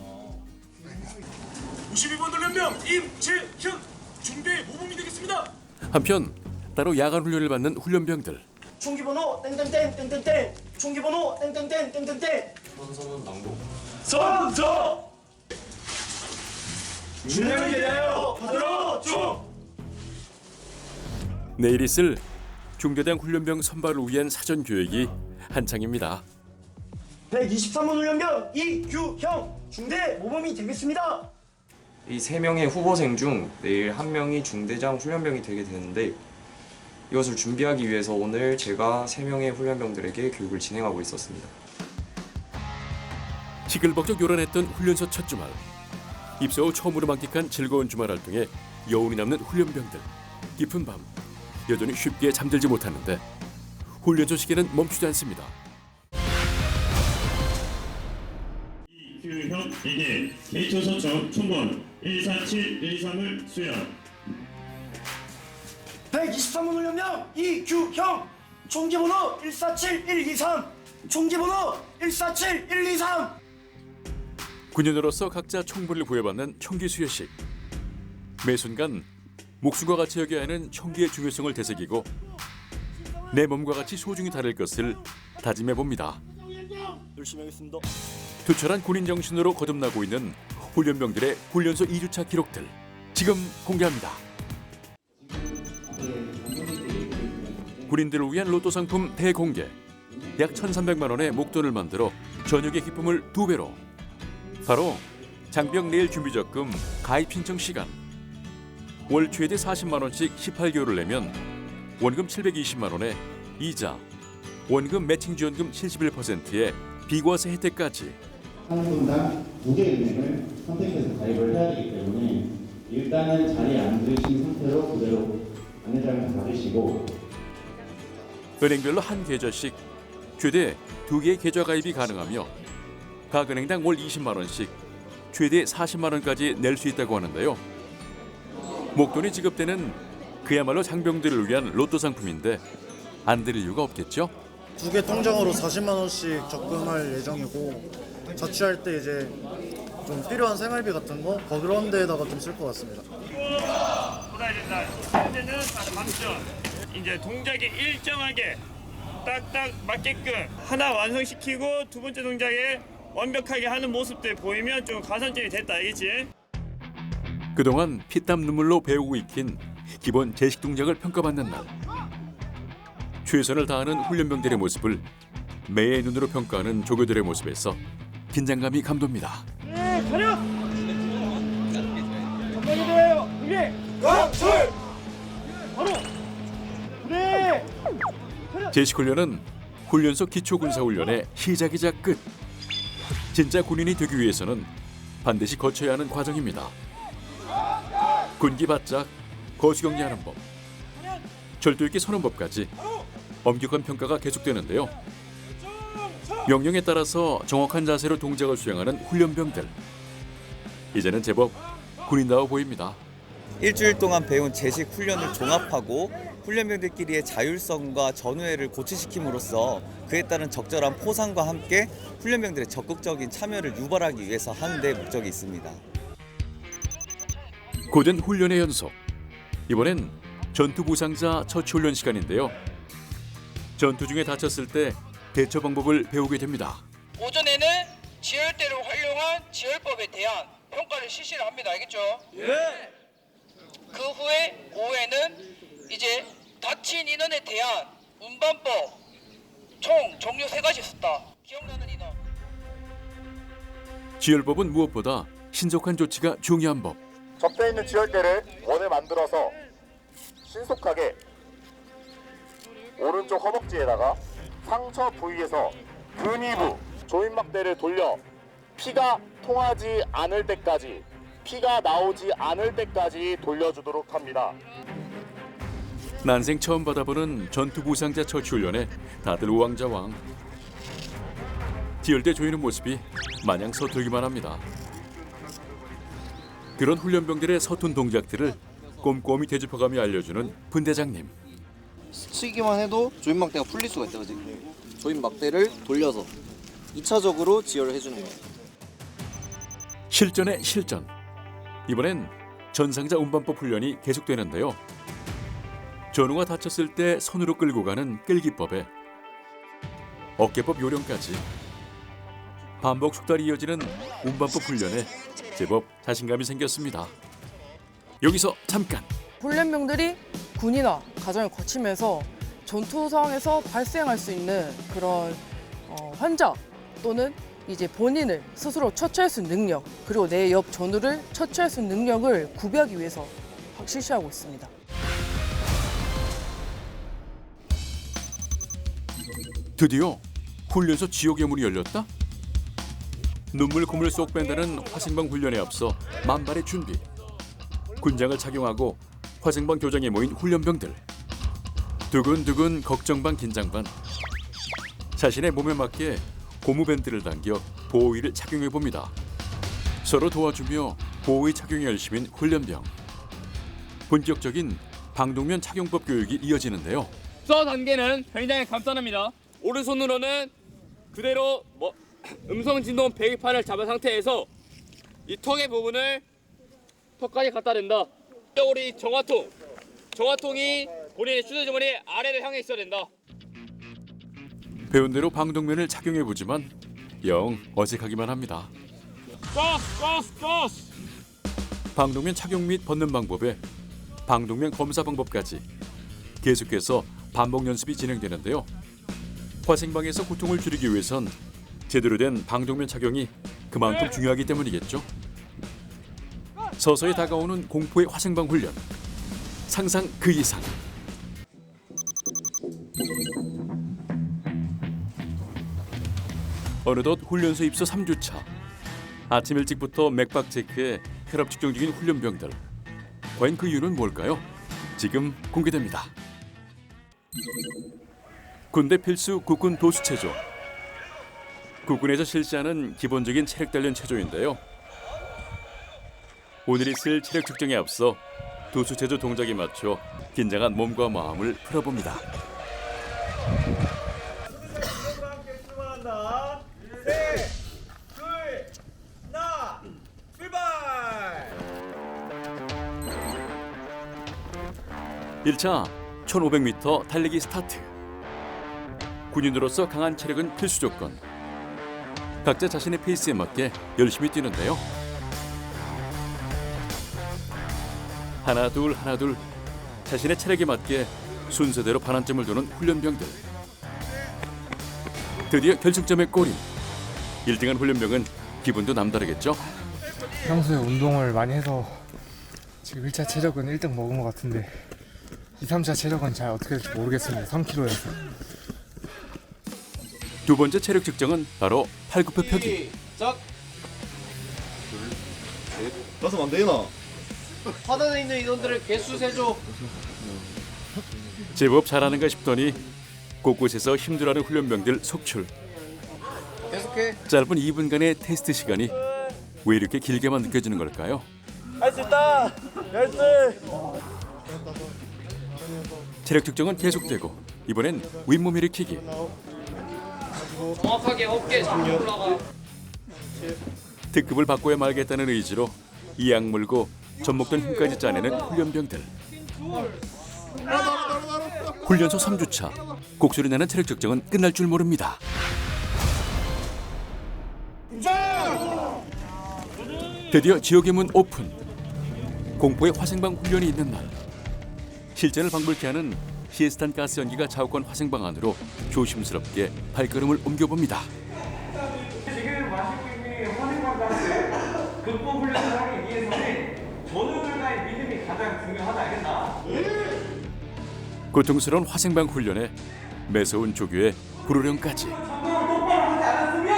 92번 훈련병 임채현 중대 모범이 되겠습니다. 한편 따로 야간 훈련을 받는 훈련병들. 총기번호 땡땡땡 땡땡땡 총기번호 땡땡땡 땡땡땡 선서는 낭독. 선서 준비를 기대하여 받으러 총 내일 있을 중대장 훈련병 선발을 위한 사전 교육이 한창입니다. 123번 훈련병 이규형 중대 모범이 되겠습니다. 이 3명의 후보생 중 내일 1명이 중대장 훈련병이 되게 되는데 이것을 준비하기 위해서 오늘 제가 3명의 훈련병들에게 교육을 진행하고 있었습니다. 시끌벅적 요란했던 훈련소 첫 주말. 입소 후 처음으로 만끽한 즐거운 주말 활동에 여운이 남는 훈련병들. 깊은 밤 여전히 쉽게 잠들지 못하는데 훈련소 시계는 멈추지 않습니다. 이규형에게 개인소속 총번 147-123을 수여. 123번 훈련병 이규형 총기번호 147123 총기번호 147123 군인으로서 각자 총분을 부여받는 총기 수여식. 매 순간 목숨과 같이 여겨야 하는 총기의 중요성을 되새기고 내 몸과 같이 소중히 다룰 것을 다짐해 봅니다. 열심히 하겠습니다. 투철한 군인 정신으로 거듭나고 있는 훈련병들의 훈련소 2주차 기록들 지금 공개합니다. 군인들을 위한 로또 상품 대공개. 약 1,300만 원의 목돈을 만들어 저녁의 기쁨을 2배로. 바로 장병 내일 준비 적금 가입 신청 시간. 월 최대 40만 원씩 18개월을 내면 원금 720만 원에 이자, 원금 매칭 지원금 71%의 비과세 혜택까지. 한 분당 2개의 은행을 선택해서 가입을 해야 되기 때문에 일단은 자리에 앉으신 상태로 그대로 안내장을 받으시고 은행별로 한 계좌씩 최대 2개의 계좌 가입이 가능하며 각 은행당 월 20만 원씩 최대 40만 원까지 낼 수 있다고 하는데요. 목돈이 지급되는 그야말로 장병들을 위한 로또 상품인데 안 드릴 이유가 없겠죠? 2개 통장으로 40만 원씩 적금할 예정이고 자취할 때 이제 좀 필요한 생활비 같은 거 그런 데에다가 좀 쓸 것 같습니다. 현재는 방전. 이제 동작이 일정하게 딱딱 맞게끔 하나 완성시키고 두 번째 동작에 완벽하게 하는 모습들 보이면 좀 가산점이 됐다, 알겠지? 그동안 피땀 눈물로 배우고 익힌 기본 제식 동작을 평가받는 날. 최선을 다하는 훈련병들의 모습을 매의 눈으로 평가하는 조교들의 모습에서 긴장감이 감돕니다. 네, 차렷! 전방에 대하여 준비! 가출! 바로! 네! 제식훈련은 훈련소 기초군사훈련의 시작이자 끝. 진짜 군인이 되기 위해서는 반드시 거쳐야 하는 과정입니다. 군기 바짝, 거시경리하는 법, 절도 있게 서는 법까지 엄격한 평가가 계속되는데요. 명령에 따라서 정확한 자세로 동작을 수행하는 훈련병들. 이제는 제법 군인다워 보입니다. 일주일 동안 배운 제식 훈련을 종합하고 훈련병들끼리의 자율성과 전우회를 고취시킴으로써 그에 따른 적절한 포상과 함께 훈련병들의 적극적인 참여를 유발하기 위해서 하는 데 목적이 있습니다. 고된 훈련의 연속. 이번엔 전투 부상자 처치 훈련 시간인데요. 전투 중에 다쳤을 때 대처 방법을 배우게 됩니다. 오전에는 지혈대를 활용한 지혈법에 대한 평가를 실시를 합니다. 알겠죠? 예. 그 후에 오후에는 이제 다친 인원에 대한 운반법 총 종류 3가지 있었다. 기억나는 인원. 지혈법은 무엇보다 신속한 조치가 중요한 법. 적혀 있는 지혈대를 원을 만들어서 신속하게 오른쪽 허벅지에다가 상처 부위에서 근위부 조임막대를 돌려 피가 통하지 않을 때까지, 피가 나오지 않을 때까지 돌려주도록 합니다. 난생 처음 받아보는 전투 부상자 처치 훈련에 다들 우왕좌왕. 지혈대 조이는 모습이 마냥 서툴기만 합니다. 그런 훈련병들의 서툰 동작들을 꼼꼼히 되짚어가며 알려주는 분대장님. 스치기만 해도 조임막대가 풀릴 수가 있다, 그지? 조임막대를 돌려서 2차적으로 지혈을 해주는 거예요. 실전의 실전. 이번엔 전상자 운반법 훈련이 계속되는데요. 전우가 다쳤을 때 손으로 끌고 가는 끌기법에 어깨법 요령까지 반복 숙달이 이어지는 운반법 훈련에 제법 자신감이 생겼습니다. 여기서 잠깐. 훈련병들이 군이나 가정을 거치면서 전투 상황에서 발생할 수 있는 그런 환자 또는 이제 본인을 스스로 처치할 수 있는 능력, 그리고 내 옆 전우를 처치할 수 있는 능력을 구비하기 위해서 실시하고 있습니다. 드디어 훈련소 지옥의 문이 열렸다? 눈물 콧물 쏙 뺀다는 화생방 훈련에 앞서 만발의 준비. 군장을 착용하고 화생방 교정에 모인 훈련병들. 두근두근 걱정 반 긴장 반. 자신의 몸에 맞게 고무밴드를 당겨 보호의를 착용해 봅니다. 서로 도와주며 보호의 착용에 열심인 훈련병. 본격적인 방독면 착용법 교육이 이어지는데요. 서 단계는 굉장히 간단합니다. 오른손으로는 그대로 음성 진동 배기판을 잡은 상태에서 이 턱의 부분을 턱까지 갖다 댄다. 우리 정화통이 본인의 슈즈 주머니 아래를 향해 있어야 된다. 배운 대로 방독면을 착용해 보지만 영 어색하기만 합니다. 방독면 착용 및 벗는 방법에 방독면 검사 방법까지 계속해서 반복 연습이 진행되는데요. 화생방에서 고통을 줄이기 위해선 제대로 된 방독면 착용이 그만큼 중요하기 때문이겠죠. 서서히 다가오는 공포의 화생방 훈련. 상상 그 이상. 어느덧 훈련소 입소 3주차. 아침 일찍부터 맥박 체크에 혈압 측정 중인 훈련병들. 과연 그 이유는 뭘까요? 지금 공개됩니다. 군대 필수 국군 도수 체조. 국군에서 실시하는 기본적인 체력 단련 체조인데요. 오늘 있을 체력 측정에 앞서 도수 체조 동작에 맞춰 긴장한 몸과 마음을 풀어봅니다. 셋, 둘, 하나, 출발! 1차 1500m 달리기 스타트. 군인으로서 강한 체력은 필수 조건. 각자 자신의 페이스에 맞게 열심히 뛰는데요. 하나 둘 자신의 체력에 맞게 순서대로 반환점을 도는 훈련병들. 드디어 결승점의 꼬리. 1등한 훈련병은 기분도 남다르겠죠. 평소에 운동을 많이 해서 지금 1차 체력은 1등 먹은 것 같은데 2, 3차 체력은 잘 어떻게 될지 모르겠습니다. 3kg에서. 두 번째 체력 측정은 바로 팔굽혀 펴기. 시작! 나서 안 되나? 하단에 있는 인원들을 개수 세줘. 제법 잘하는가 싶더니 곳곳에서 힘들어하는 훈련병들 속출. 계속해. 짧은 2분간의 테스트 시간이 왜 이렇게 길게만 느껴지는 걸까요? 할 수 있다! 열쇠! 체력 측정은 계속되고 이번엔 윗몸 일으키기. 정확하게 어깨 잡고 올라가. 특급을 바꿔야 말겠다는 의지로 이악 물고 젖먹던 힘까지 짜내는 훈련병들. 훈련소 3주차. 곡소리 나는 체력 측정은 끝날 줄 모릅니다. 드디어 지옥의 문 오픈. 공포의 화생방 훈련이 있는 날. 실전을 방불케 하는 시에스탄 가스 연기가 자욱한 화생방 안으로 조심스럽게 발걸음을 옮겨봅니다. 극복 훈련을 하기 위해서는 전우들과의 믿음이 가장 중요하다 알겠나? 고통스러운 화생방 훈련에 매서운 조교의 불호령까지. 똑바로 하지 않았으면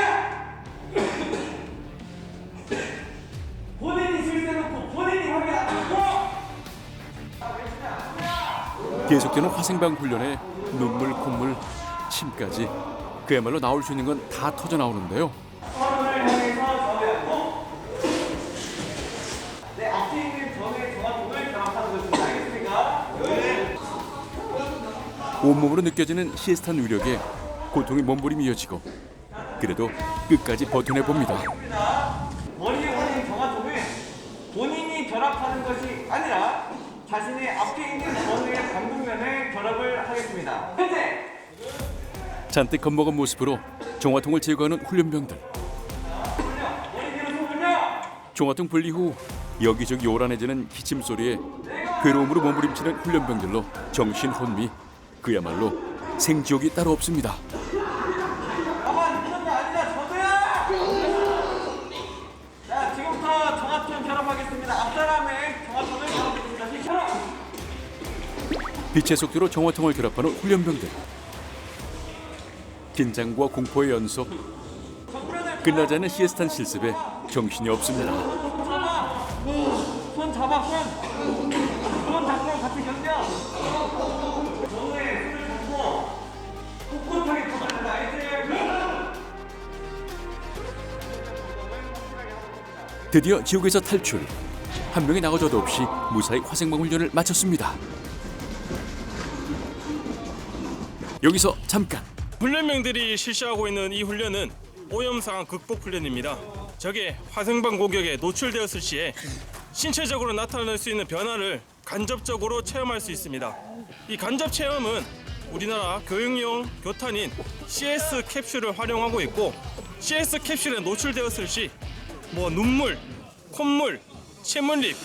본인이 실세놓고 본인이 확인 안 하고 계속되는 화생방 훈련에 눈물, 콧물, 침까지 그야말로 나올 수 있는 건 다 터져 나오는데요. 서로를 향해서 전해하고 내 앞에 있는 전의 정화통을 장악하는 것입니다. 알겠습니까? 네. 온몸으로 느껴지는 시스탄 위력에 고통의 몸부림이 이어지고 그래도 끝까지 버텨내봅니다. 머리에 올린 정화통은 본인이 결합하는 것이 아니라 자신의 앞에 있는 전의 반동면에 결합을 하겠습니다. 현재 잔뜩 겁먹은 모습으로 정화통을 제거하는 훈련병들. 정화통 분리 후 여기저기 요란해지는 기침 소리에 괴로움으로 몸부림치는 훈련병들로 정신 혼미. 그야말로 생지옥이 따로 없습니다. 자, 지금부터 정화통 결합하겠습니다. 앞사람의 정화통을 결합하겠습니다. 빛의 속도로 정화통을 결합하는 훈련병들. 긴장과 공포의 연속. 끝나지 않는 시에스탄 실습에 정신이 없습니다. 손 잡아, 손 잡고 같이 견뎌. 손에 손을 잡고 꿋꿋하게 붙어준다. 알지? 드디어 지옥에서 탈출. 한 명이 나가줘도 없이 무사히 화생방 훈련을 마쳤습니다. 여기서 잠깐. 훈련병들이 실시하고 있는 이 훈련은 오염상황 극복 훈련입니다. 적의 화생방 공격에 노출되었을 시에 신체적으로 나타날 수 있는 변화를 간접적으로 체험할 수 있습니다. 이 간접 체험은 우리나라 교육용 교탄인 CS 캡슐을 활용하고 있고, CS 캡슐에 노출되었을 시 눈물, 콧물, 침울립,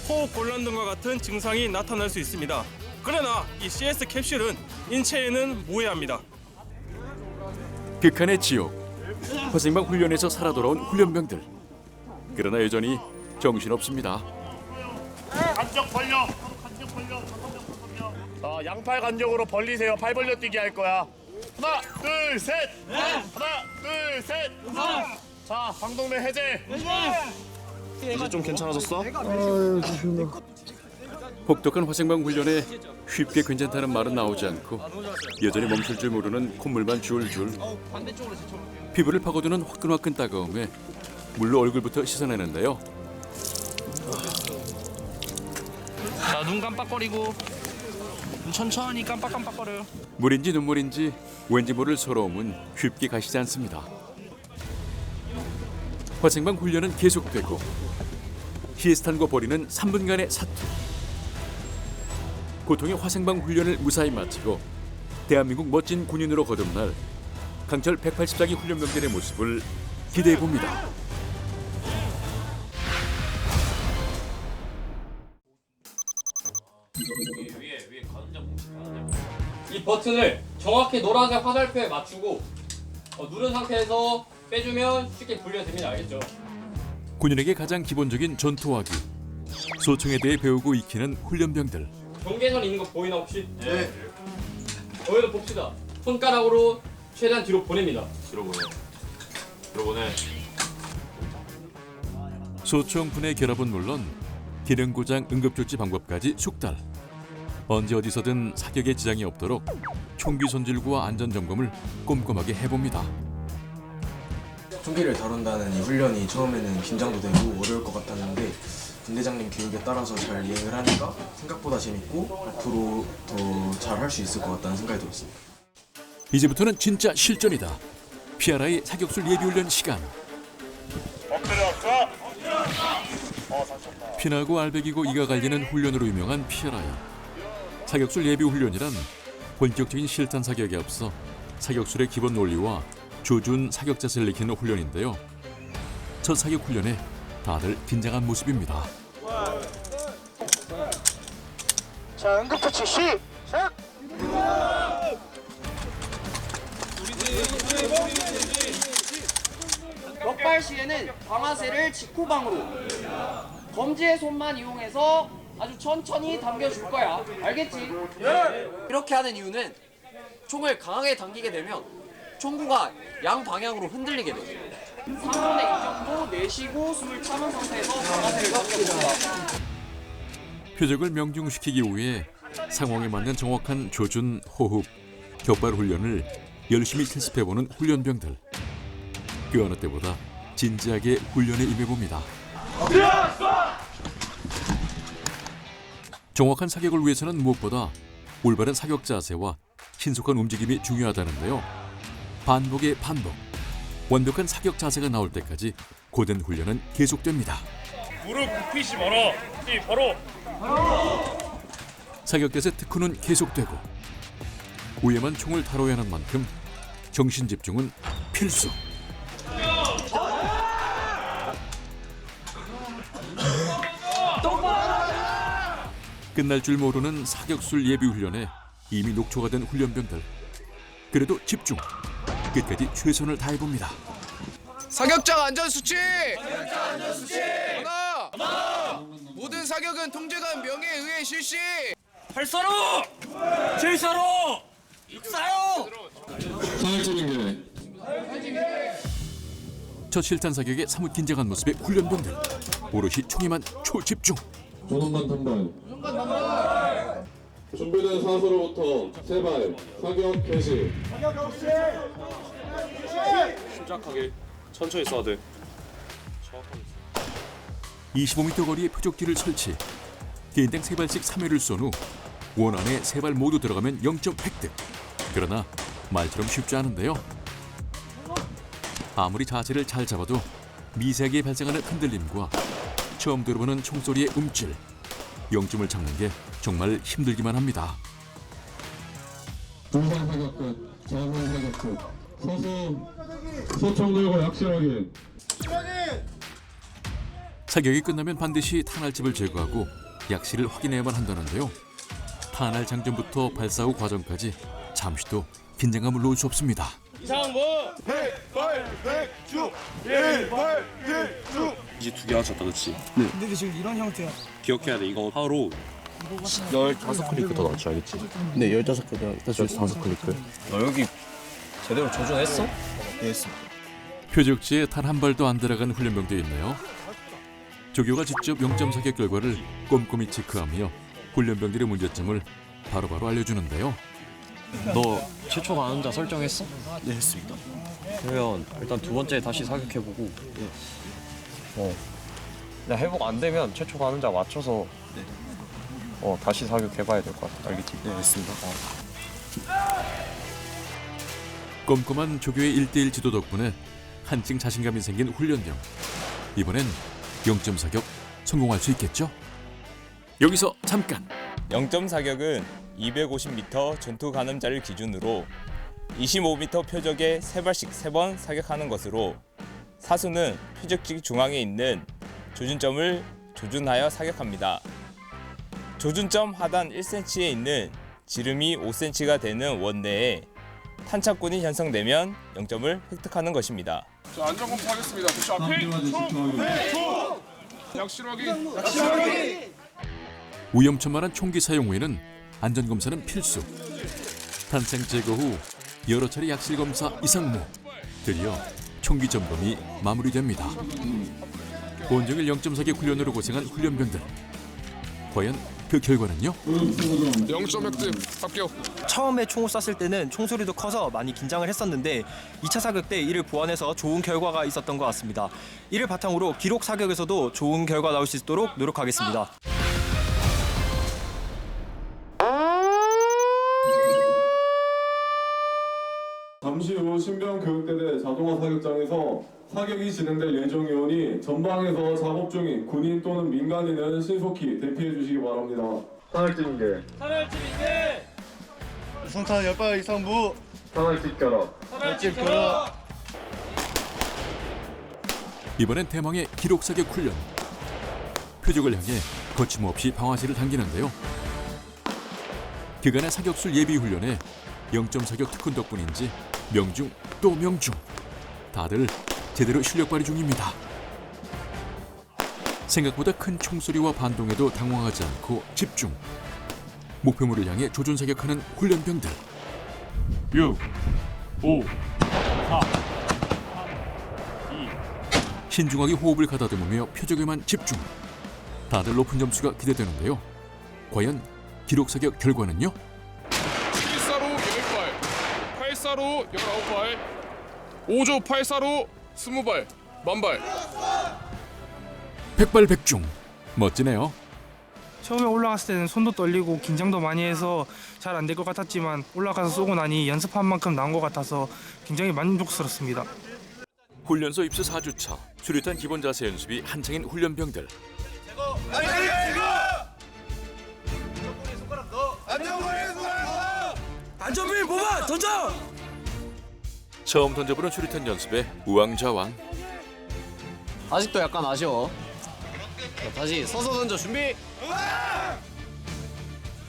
호흡 곤란 등과 같은 증상이 나타날 수 있습니다. 그러나 이 CS 캡슐은 인체에는 무해합니다. 극한의 지옥. 화생방 훈련에서 살아 돌아온 훈련병들. 그러나 여전히 정신없습니다. 간격 벌려. 간격 벌려. 양팔 간격으로 벌리세요. 팔 벌려 뛰기 할 거야. 하나, 둘, 셋. 하나, 둘, 셋. 자, 방독면 해제. 이제 좀 괜찮아졌어? 혹독한 화생방 훈련에 쉽게 괜찮다는 말은 나오지 않고 여전히 멈출 줄 모르는 콧물만 줄줄. 피부를 파고드는 화끈화끈 따가움에 물로 얼굴부터 씻어내는데요. 자, 눈 깜빡거리고 천천히 깜빡깜빡거려요. 물인지 눈물인지 왠지 모를 서러움은 쉽게 가시지 않습니다. 화생방 훈련은 계속되고 시에스탄과 벌이는 3분간의 사투. 고통의 화생방 훈련을 무사히 마치고 대한민국 멋진 군인으로 거듭날 강철 180장기 훈련병들의 모습을 기대해 봅니다. 이 버튼을 정확히 노란색 화살표에 맞추고 누른 상태에서 빼주면 쉽게 분리가 됩니다. 알겠죠? 군인에게 가장 기본적인 전투화기. 소총에 대해 배우고 익히는 훈련병들. 경계선 있는 거 보이나 혹시? 네. 여기도 봅시다. 손가락으로 최대한 뒤로 보냅니다. 뒤로 보내. 소총 분해 결합은 물론 기능 고장 응급조치 방법까지 숙달. 언제 어디서든 사격에 지장이 없도록 총기 손질과 안전 점검을 꼼꼼하게 해봅니다. 총기를 다룬다는 이 훈련이 처음에는 긴장도 되고 어려울 것 같았는데 분대장님 교육에 따라서 잘 이행을 하니까 생각보다 재밌고 앞으로 더 잘 할 수 있을 것 같다는 생각이 들었습니다. 이제부터는 진짜 실전이다. PRI 사격술 예비훈련 시간. 피나고 알배기고 이가 갈리는 훈련으로 유명한 PRI. 사격술 예비훈련이란 본격적인 실탄 사격에 앞서 사격술의 기본 논리와 조준 사격 자세를 익히는 훈련인데요. 첫 사격 훈련에 다들 긴장한 모습입니다. 자, 응급처치 시작! 넉발 출발 시에는 방아쇠를 직후방으로 검지의 손만 이용해서 아주 천천히 당겨줄 거야. 알겠지? 이렇게 하는 이유는 총을 강하게 당기게 되면 총구가 양방향으로 흔들리게 돼. 3분의 2 정도 내쉬고 숨을 참은 상태에서 방아쇠를 당겨줍니다. 표적을 명중시키기 위해 상황에 맞는 정확한 조준, 호흡, 격발 훈련을 열심히 실습해보는 훈련병들. 그 어느 때보다 진지하게 훈련에 임해봅니다. 정확한 사격을 위해서는 무엇보다 올바른 사격 자세와 신속한 움직임이 중요하다는데요. 반복의 반복, 완벽한 사격 자세가 나올 때까지 고된 훈련은 계속됩니다. 무릎 굽히지 마라. 이 바로. 사격대세 특훈은 계속되고 위험한 총을 다뤄야 하는 만큼 정신 집중은 필수. 끝날 줄 모르는 사격술 예비 훈련에 이미 녹초가 된 훈련병들. 그래도 집중, 끝까지 최선을 다해봅니다. 사격장 안전수칙! 하나! 모든 사격은 통제관 명예에 의해 실시! 845! 745! 645! 첫 실탄 사격에 사뭇 긴장한 모습의 훈련병들. 오롯이 총에만 초집중. 조능관 단발. 준비된 사수로부터 세발 사격 개시. 침착하게 천천히 쏴야 돼. 25m 거리의 표적지를 설치. 개인당 3발씩 3회를 쏜 후 원 안에 3발 모두 들어가면 0점 획득. 그러나 말처럼 쉽지 않은데요. 아무리 자세를 잘 잡아도 미세하게 발생하는 흔들림과 처음 들어보는 총소리의 움찔, 0점을 잡는 게 정말 힘들기만 합니다. 중간 사격 끝, 좌선 사격 끝. 서서 소총 들고 약실하게. 사격이 끝나면 반드시 탄알집을 제거하고 약실을 확인해야만 한다는데요. 탄알 장전부터 발사 후 과정까지 잠시도 긴장감을 놓을 수 없습니다. 이상한 거! 100주! 100주! 이제 2개 하셨다, 그렇지? 네. 근데 지금 이런 형태야. 기억해야 돼. 이거 하루 15클릭 더 넣었지, 알겠지? 네, 15클릭. 15클릭. 너 여기 제대로 조준했어? 네, 했습니다. 표적지에 단 한 발도 안 들어간 훈련병도 있네요. 조교가 직접 0점 사격 결과를 꼼꼼히 체크하며 훈련병들의 문제점을 바로바로 알려주는데요. 너 최초 가능자 설정했어? 네, 했습니다. 그러면 일단 두 번째 다시 사격해보고 그냥 회복 안 되면 최초 가능자 맞춰서 다시 사격해봐야 될 것 같아. 알겠지? 네, 했습니다. 꼼꼼한 조교의 1대1 지도 덕분에 한층 자신감이 생긴 훈련병. 이번엔 0점 사격 성공할 수 있겠죠? 여기서 잠깐! 0점 사격은 250m 전투 가늠자를 기준으로 25m 표적에 3발씩 3번 사격하는 것으로 사수는 표적지 중앙에 있는 조준점을 조준하여 사격합니다. 조준점 하단 1cm에 있는 지름이 5cm가 되는 원 내에 탄착군이 형성되면 0점을 획득하는 것입니다. 자, 안전 검토하겠습니다. 자, 앞에 약실하기. 위험천만한 총기 사용 후에는 안전검사는 필수. 탄창 제거 후 여러 차례 약실 검사 이상무. 드디어 총기 점검이 마무리됩니다. 온종일 0점 사격 훈련으로 고생한 훈련병들. 과연 그 결과는요? 0점 획득 합격. 처음에 총을 쐈을 때는 총소리도 커서 많이 긴장을 했었는데 2차 사격 때 이를 보완해서 좋은 결과가 있었던 것 같습니다. 이를 바탕으로 기록 사격에서도 좋은 결과 나올 수 있도록 노력하겠습니다. 잠시 후 신병교육대대 자동화 사격장에서 사격이 진행될 예정이오니 전방에서 작업 중인 군인 또는 민간인은 신속히 대피해 주시기 바랍니다. 산할집인계 성탄 10발 이상부 산할집 결합 산할집 결합. 이번엔 대망의 기록 사격 훈련. 표적을 향해 거침없이 방아쇠를 당기는데요. 그간의 사격술 예비 훈련에 0점 사격 특훈 덕분인지 명중 또 명중. 다들 제대로 실력 발휘 중입니다. 생각보다 큰 총소리와 반동에도 당황하지 않고 집중. 목표물을 향해 조준사격하는 훈련병들. 6, 5, 4, 신중하게 호흡을 가다듬으며 표적에만 집중. 다들 높은 점수가 기대되는데요. 과연 기록 사격 결과는요? 7사로 10발, 8사로 19발, 5조 8사로 20발, 만발. 백발백중. 멋지네요. 처음에 올라갔을 때는 손도 떨리고 긴장도 많이 해서 잘 안 될 것 같았지만 올라가서 쏘고 나니 연습한 만큼 나온 것 같아서 굉장히 만족스럽습니다. 훈련소 입수 4주차. 수류탄 기본 자세 연습이 한창인 훈련병들. 안전벨 뽑아 던져. 처음 던져보는 수류탄 연습에 우왕좌왕. 아직도 약간 아쉬워. 자, 다시 서서 던져 준비.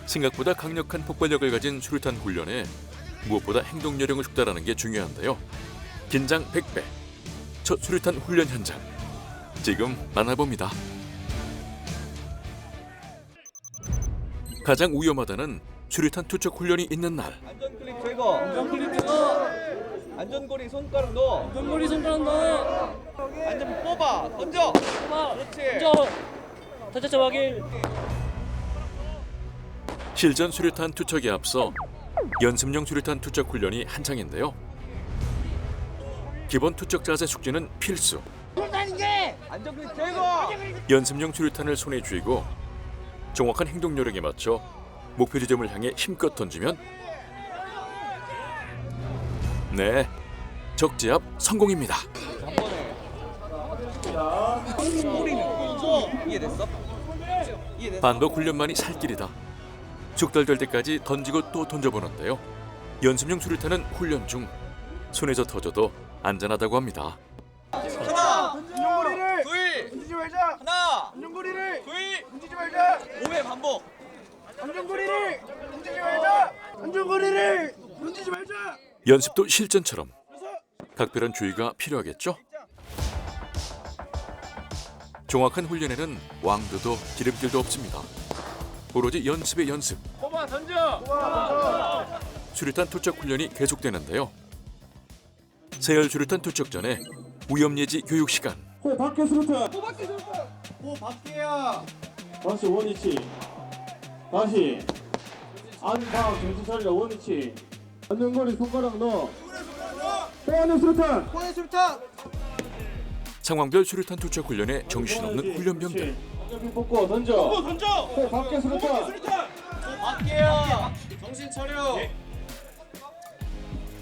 생각보다 강력한 폭발력을 가진 수류탄 훈련에 무엇보다 행동 요령을 숙달하는 게 중요한데요. 긴장 100배. 첫 수류탄 훈련 현장. 지금 만나봅니다. 가장 위험하다는 수류탄 투척 훈련이 있는 날. 안전 클릭 제거. 안전 클릭 제거. 안전고리 손가락 넣어. 안전고리 손가락 넣어. 안전 뽑아. 던져. 뽑아. 그렇지. 던져. 던져 확인. 실전 수류탄 투척에 앞서 연습용 수류탄 투척 훈련이 한창인데요. 기본 투척 자세 숙지는 필수. 안전 클릭 제거. 연습용 수류탄을 손에 쥐고 정확한 행동 요령에 맞춰 목표 지점을 향해 힘껏 던지면 네, 적제압 성공입니다. 이해됐어? 반복 훈련만이 살 길이다. 숙달될 때까지 던지고 또 던져보는데요. 연습용 수류탄은 훈련 중 손에서 터져도 안전하다고 합니다. 하나. 안전고리를. 둘. 던지지 말자. 하나. 안전고리를. 둘. 던지지 말자. 5회 반복. 안전고리를. 던지지 말자. 안전고리를. 던지지 말자. 연습도 실전처럼 각별한 주의가 필요하겠죠? 정확한 훈련에는 왕도도 기름길도 없습니다. 오로지 연습의 연습. 뽑아 던져. 수류탄 투척 훈련이 계속되는데요. 세열 수류탄 투척 전에 위험예지 교육 시간. 호 밖에 수류탄. 호 밖에 수류탄. 호 밖에야. 다시 원위치. 다시. 안방 정신 차려 원위치. 안전거리 손가락 넣어. 호 안에 수류탄. 호에 수류탄. 상황별 수류탄 투척 훈련에 정신없는 훈련병들. 안전핀 뽑고 던져. 뽑고 던져. 호 밖에 수류탄. 호 밖에야. 정신 차려.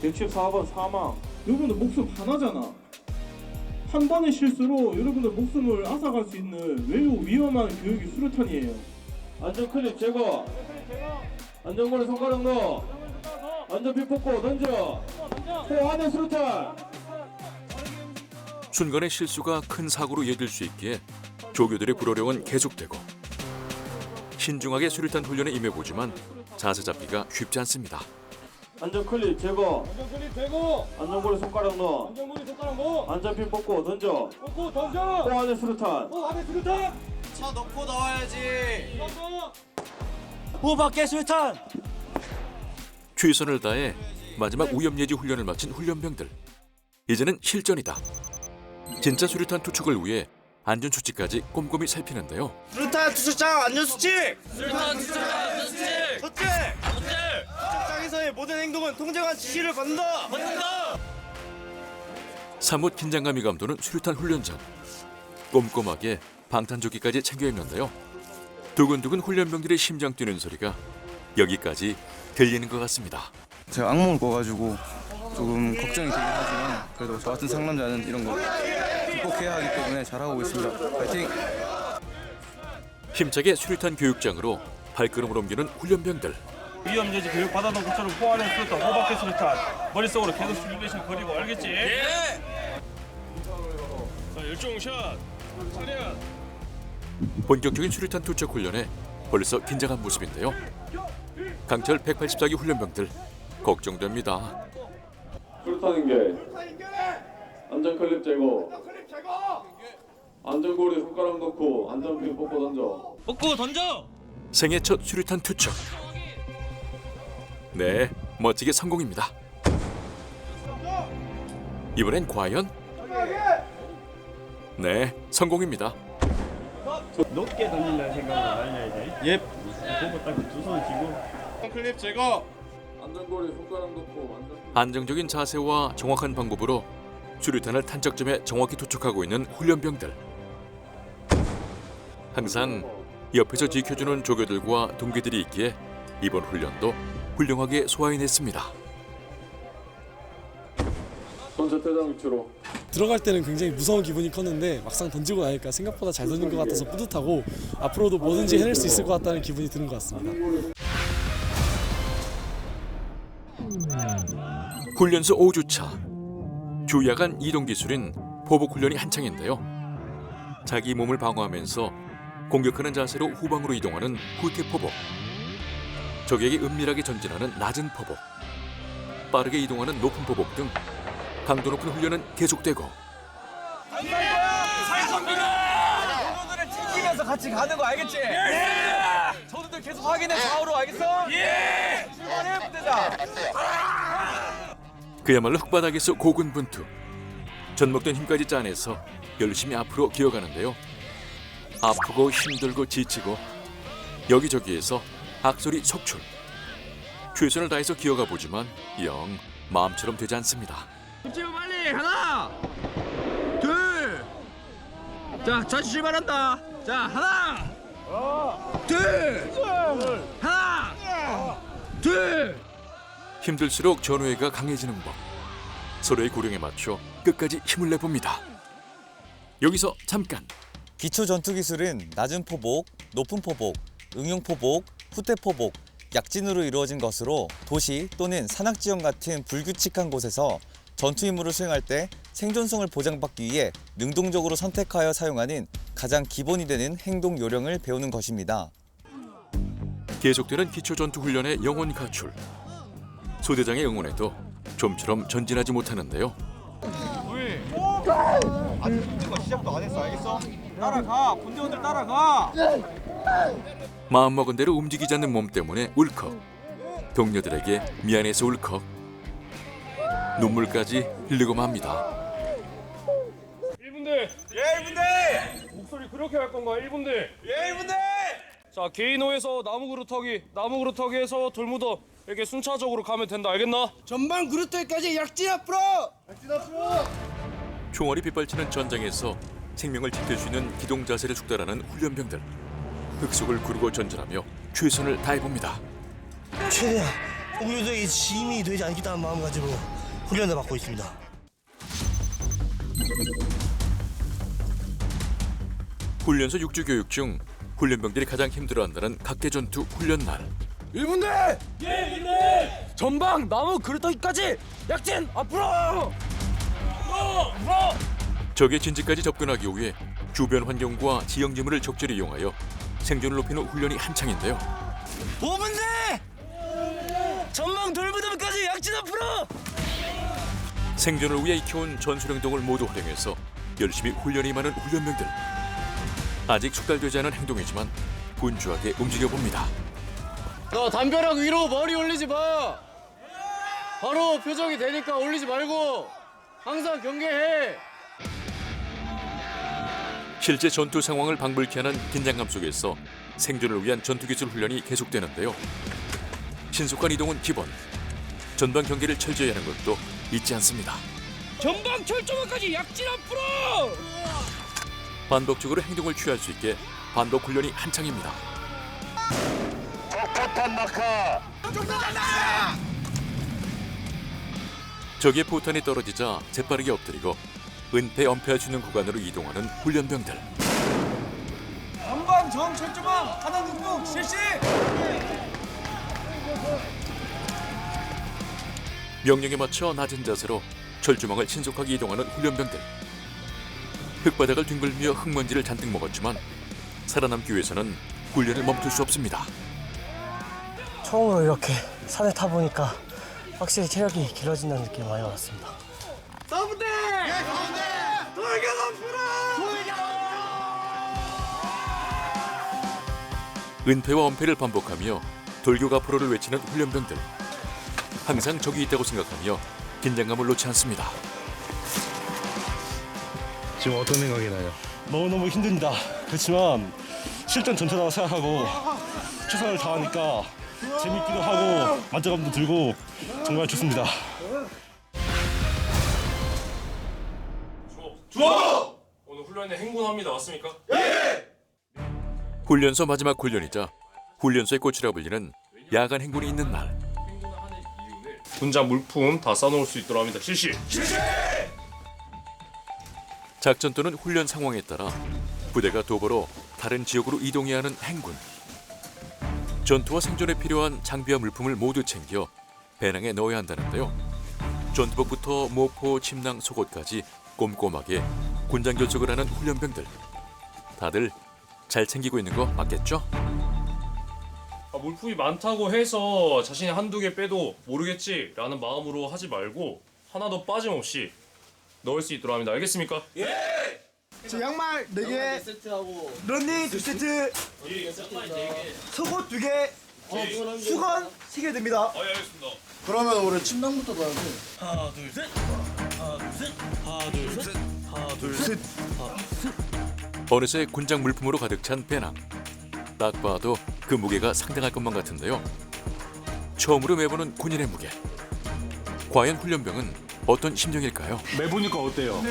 114번 사망. 여러분들 목숨 하나잖아. 한 번의 실수로 여러분들 목숨을 앗아갈 수 있는 매우 위험한 교육이 수류탄이에요. 안전 클립 제거. 안전거리 손가락 넣어. 안전핀 뽑고 던져. 호 안에 수류탄. 순간의 실수가 큰 사고로 이어질 수 있기에 조교들의 불호령은 계속되고 신중하게 수류탄 훈련에 임해보지만 자세 잡기가 쉽지 않습니다. 안전 클립 제거. 안전 클립 제거. 안전거리 손가락 넣어. 안전고리 손가락 넣어. 안전핀 뽑고 던져. 뽑고 던져. 호 안에 수류탄. 호 안에 수류탄. 차 넣고 나와야지. 호 밖에 수류탄. 최선을 다해 마지막 위험예지 훈련을 마친 훈련병들. 이제는 실전이다. 진짜 수류탄 투척을 위해 안전수칙까지 꼼꼼히 살피는데요. 수류탄 투척장 안전수칙. 수류탄 투척장 안전수칙. 첫째. 투척장에서의 모든 행동은 통제관 지시를 받는다. 사뭇 긴장감이 감도는 수류탄 훈련장. 꼼꼼하게 방탄조끼까지 챙겨 입는데요. 두근두근 훈련병들의 심장 뛰는 소리가 여기까지 들리는 것 같습니다. 제가 악몽을 꿔가지고 조금 걱정이 되긴 하지만 그래도 저 같은 상남자는 이런 거 극복해야 하기 때문에 잘하고 있습니다. 파이팅! 힘차게 수류탄 교육장으로 발걸음을 옮기는 훈련병들. 위험예지 교육 받아놓은 것처럼 호 안에 수류탄, 호 밖에 수류탄. 머릿속으로 계속 시뮬레이션 그리고 알겠지? 예! 자, 열중샷. 차렷. 본격적인 수류탄 투척 훈련에 벌써 긴장한 모습인데요. 강철 184기 훈련병들 걱정됩니다. 수류탄 인계. 안전클립 제거. 안전고리 손가락 넣고 안전핀 뽑고 던져. 뽑고 던져. 생애 첫 수류탄 투척. 네, 멋지게 성공입니다. 이번엔 과연? 네, 성공입니다. 높게 던진다는 생각으로 날려야지. 예. 보고 딱 두 손 쥐고. 클립 제거. 안전고리 손가락 넣고 안정적인 자세와 정확한 방법으로 수류탄을 탄적점에 정확히 투척하고 있는 훈련병들. 항상 옆에서 지켜주는 조교들과 동기들이 있기에 이번 훈련도 훌륭하게 소화해냈습니다. 전체대장 위치로. 들어갈 때는 굉장히 무서운 기분이 컸는데 막상 던지고 나니까 생각보다 잘 던진 것 같아서 뿌듯하고 앞으로도 뭐든지 해낼 수 있을 것 같다는 기분이 드는 것 같습니다. 훈련소 5주차. 주야간 이동 기술인 포복 훈련이 한창인데요. 자기 몸을 방어하면서 공격하는 자세로 후방으로 이동하는 후퇴 포복. 적에게 은밀하게 전진하는 낮은 포복. 빠르게 이동하는 높은 포복 등 강도 높은 훈련은 계속되고 너들을 챙기면서 같이 가는 거 알겠지? 예! 저들들 계속 확인해 좌우로 알겠어? 예! 출발해 부대장. 그야말로 흙바닥에서 고군분투. 젖먹던 힘까지 짜내서 열심히 앞으로 기어가는데요. 아프고 힘들고 지치고 여기저기에서 악소리 속출. 최선을 다해서 기어가 보지만 영 마음처럼 되지 않습니다. 집중 빨리 하나 둘. 자 다시 출발한다. 자 하나 둘 하나 둘. 힘들수록 전우회가 강해지는 법. 서로의 고령에 맞춰 끝까지 힘을 내봅니다. 여기서 잠깐. 기초 전투 기술은 낮은 포복, 높은 포복, 응용 포복, 후퇴 포복, 약진으로 이루어진 것으로 도시 또는 산악 지형 같은 불규칙한 곳에서 전투 임무를 수행할 때 생존성을 보장받기 위해 능동적으로 선택하여 사용하는 가장 기본이 되는 행동 요령을 배우는 것입니다. 계속되는 기초 전투 훈련의 영혼 가출. 소대장의 응원에도 좀처럼 전진하지 못하는데요. 아직 힘든 거 시작도 안 했어 알겠어? 따라가 군대원들 따라가. 마음먹은 대로 움직이지 않는 몸 때문에 울컥. 동료들에게 미안해서 울컥. 눈물까지 흘리고 맙니다. 1분대. 예 1분대. 목소리 그렇게 할 건가? 1분대. 예 1분대. 자, 개인호에서 나무 그루터기에서 돌무더 이렇게 순차적으로 가면 된다. 알겠나? 전방 그루터기까지 약진 앞으로. 약진 앞으로. 총알이 빗발치는 전장에서 생명을 지킬 수 있는 기동 자세를 숙달하는 훈련병들. 흙속을 구르고 전진하며 최선을 다해봅니다. 최대한 우유들이 짐이 되지 않겠다는 마음가짐으로 훈련을 받고 있습니다. 훈련소 6주 교육 중 훈련병들이 가장 힘들어한다는 각계전투 훈련 날. 1분대. 예 1분대. 전방 나무 그루터기까지 약진 앞으로. 적의 진지까지 접근하기 위해 주변 환경과 지형 지물을 적절히 이용하여 생존을 높이는 훈련이 한창인데요. 5분대. 전방 돌무덤까지 약진 앞으로. 생존을 위해 익혀온 전술행동을 모두 활용해서 열심히 훈련에 임하는 훈련병들. 아직 숙달되지 않은 행동이지만 분주하게 움직여봅니다. 너 담벼락 위로 머리 올리지 마. 바로 표정이 되니까 올리지 말고 항상 경계해. 실제 전투 상황을 방불케 하는 긴장감 속에서 생존을 위한 전투기술 훈련이 계속되는데요. 신속한 이동은 기본. 전방 경계를 철저히 하는 것도 잊지 않습니다. 전방 철조망까지 약진 앞으로. 반복적으로 행동을 취할 수 있게 반복 훈련이 한창입니다. 적포탄 낙하. 적의 포탄이 떨어지자 재빠르게 엎드리고 은폐 엄폐할 수 있는 구간으로 이동하는 훈련병들. 전방 정 철조망 하단 극복 실시. 명령에 맞춰 낮은 자세로 철조망을 신속하게 이동하는 훈련병들. 흙바닥을 뒹굴며 흙먼지를 잔뜩 먹었지만 살아남기 위해서는 훈련을 멈출 수 없습니다. 처음으로 이렇게 산에 타보니까 확실히 체력이 길어진다는 느낌이 많이 받았습니다. 4분대. 은폐와 엄폐를 반복하며 돌격 앞으로를 외치는 훈련병들. 항상 적이 있다고 생각하며 긴장감을 놓지 않습니다. 지금 어떤 생각이 나요? 너무너무 힘듭니다. 그렇지만 실전 전투라고 생각하고 최선을 다하니까 재밌기도 하고 만족감도 들고 정말 좋습니다. 주호! 오늘 훈련에 행군합니다. 왔습니까? 훈련소 마지막 훈련이자 훈련소의 꽃이라 불리는 야간 행군이 있는 날. 군장 물품 다 싸놓을 수 있도록 합니다. 실시! 작전 또는 훈련 상황에 따라 부대가 도보로 다른 지역으로 이동해야 하는 행군. 전투와 생존에 필요한 장비와 물품을 모두 챙겨 배낭에 넣어야 한다는데요. 전투복부터 모포, 침낭, 속옷까지 꼼꼼하게 군장 결석을 하는 훈련병들. 다들 잘 챙기고 있는 거 맞겠죠? 물품이 많다고 해서 자신이 한두 개 빼도 모르겠지라는 마음으로 하지 말고 하나도 빠짐없이 넣을 수 있도록 합니다. 알겠습니까? 저 양말 4개, 런닝 2세트, 속옷 2개, 수건 3개 됩니다. 알겠습니다. 그러면 우리 침낭부터 넣어야 돼. 하나 둘 셋. 하나 둘 셋. 하나 둘 셋. 하나 둘 셋. 어느새 군장 물품으로 가득 찬 배낭. 딱 봐도 그 무게가 상당할 것만 같은데요. 처음으로 매보는 군인의 무게. 과연 훈련병은 어떤 심정일까요? 매보니까 어때요?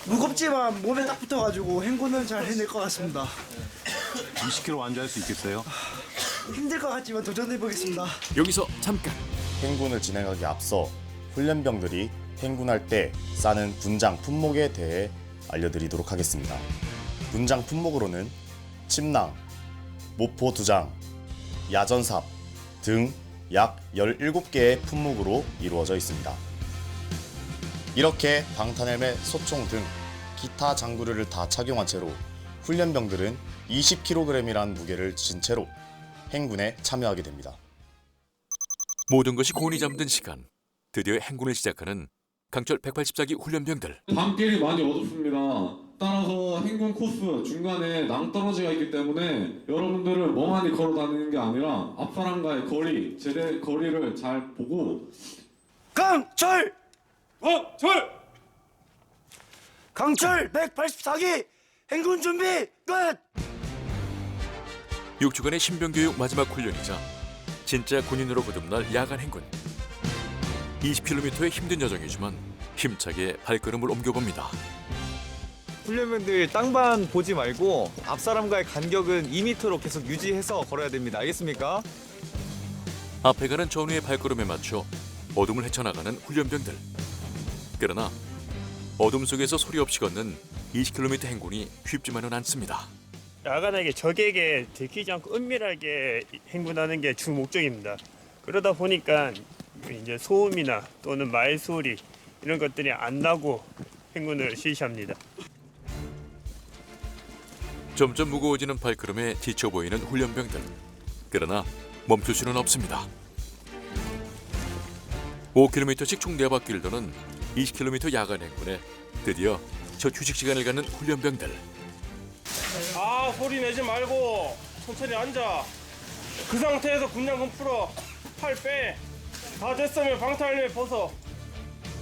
무겁지만 몸에 딱 붙어가지고 행군은 잘 해낼 것 같습니다. 20kg 완주할 수 있겠어요? 힘들 것 같지만 도전해보겠습니다. 여기서 잠깐. 행군을 진행하기 앞서 훈련병들이 행군할 때 싸는 군장 품목에 대해 알려드리도록 하겠습니다. 군장 품목으로는 침낭, 모포 2장, 야전삽 등 약 17개의 품목으로 이루어져 있습니다. 이렇게 방탄헬멧, 소총 등 기타 장구류를 다 착용한 채로 훈련병들은 20kg이라는 무게를 진 채로 행군에 참여하게 됩니다. 모든 것이 곤히 잠든 시간. 드디어 행군을 시작하는 강철 184기 훈련병들. 밤길이 많이 어둡습니다. 따라서 행군 코스 중간에 낭떠러지가 있기 때문에 여러분들은 멍하니 걸어 다니는 게 아니라 앞사람과의 거리, 제대 거리를 잘 보고 강철 184기 행군 준비 끝! 6주간의 신병교육 마지막 훈련이자 진짜 군인으로 거듭날 야간 행군. 20km의 힘든 여정이지만 힘차게 발걸음을 옮겨봅니다. 훈련병들 땅반 보지 말고 앞사람과의 간격은 2m로 계속 유지해서 걸어야 됩니다. 알겠습니까? 앞에 가는 전우의 발걸음에 맞춰 어둠을 헤쳐나가는 훈련병들. 그러나 어둠 속에서 소리 없이 걷는 20km 행군이 쉽지만은 않습니다. 야간에게 적에게 들키지 않고 은밀하게 행군하는 게 주 목적입니다. 그러다 보니까 이제 소음이나 또는 말소리 이런 것들이 안 나고 행군을 실시합니다. 점점 무거워지는 발걸음에 지쳐 보이는 훈련병들. 그러나 멈출 수는 없습니다. 5km씩 총 4바퀴를 도는 20km 야간 행군에 드디어 첫 휴식 시간을 갖는 훈련병들. 소리 내지 말고 천천히 앉아. 그 상태에서 군장군 풀어. 팔 빼. 다 됐으면 방탄헬멧 벗어.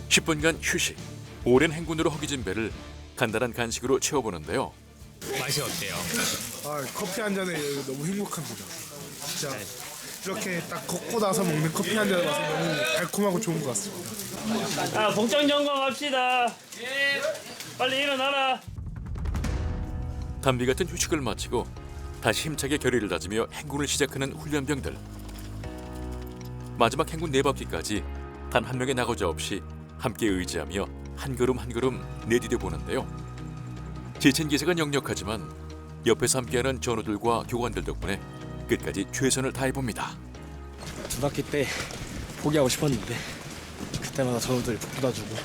10분간 휴식. 오랜 행군으로 허기진 배를 간단한 간식으로 채워보는데요. 맛이 어때요? 커피 한 잔에 너무 행복합니다. 진짜 이렇게 딱 걷고 나서 먹는 커피 한 잔 맛은 너무 달콤하고 좋은 것 같습니다. 복장 점검합시다. 빨리 일어나라. 담비 같은 휴식을 마치고 다시 힘차게 결의를 다지며 행군을 시작하는 훈련병들. 마지막 행군 4바퀴까지 단 한 명의 낙오자 없이 함께 의지하며 한 걸음 한 걸음 내디뎌 보는데요. 지친 기세가 역력하지만 옆에서 함께하는 전우들과 교관들 덕분에 끝까지 최선을 다해봅니다. 2바퀴 때 포기하고 싶었는데 그때마다 전우들 북돋아주고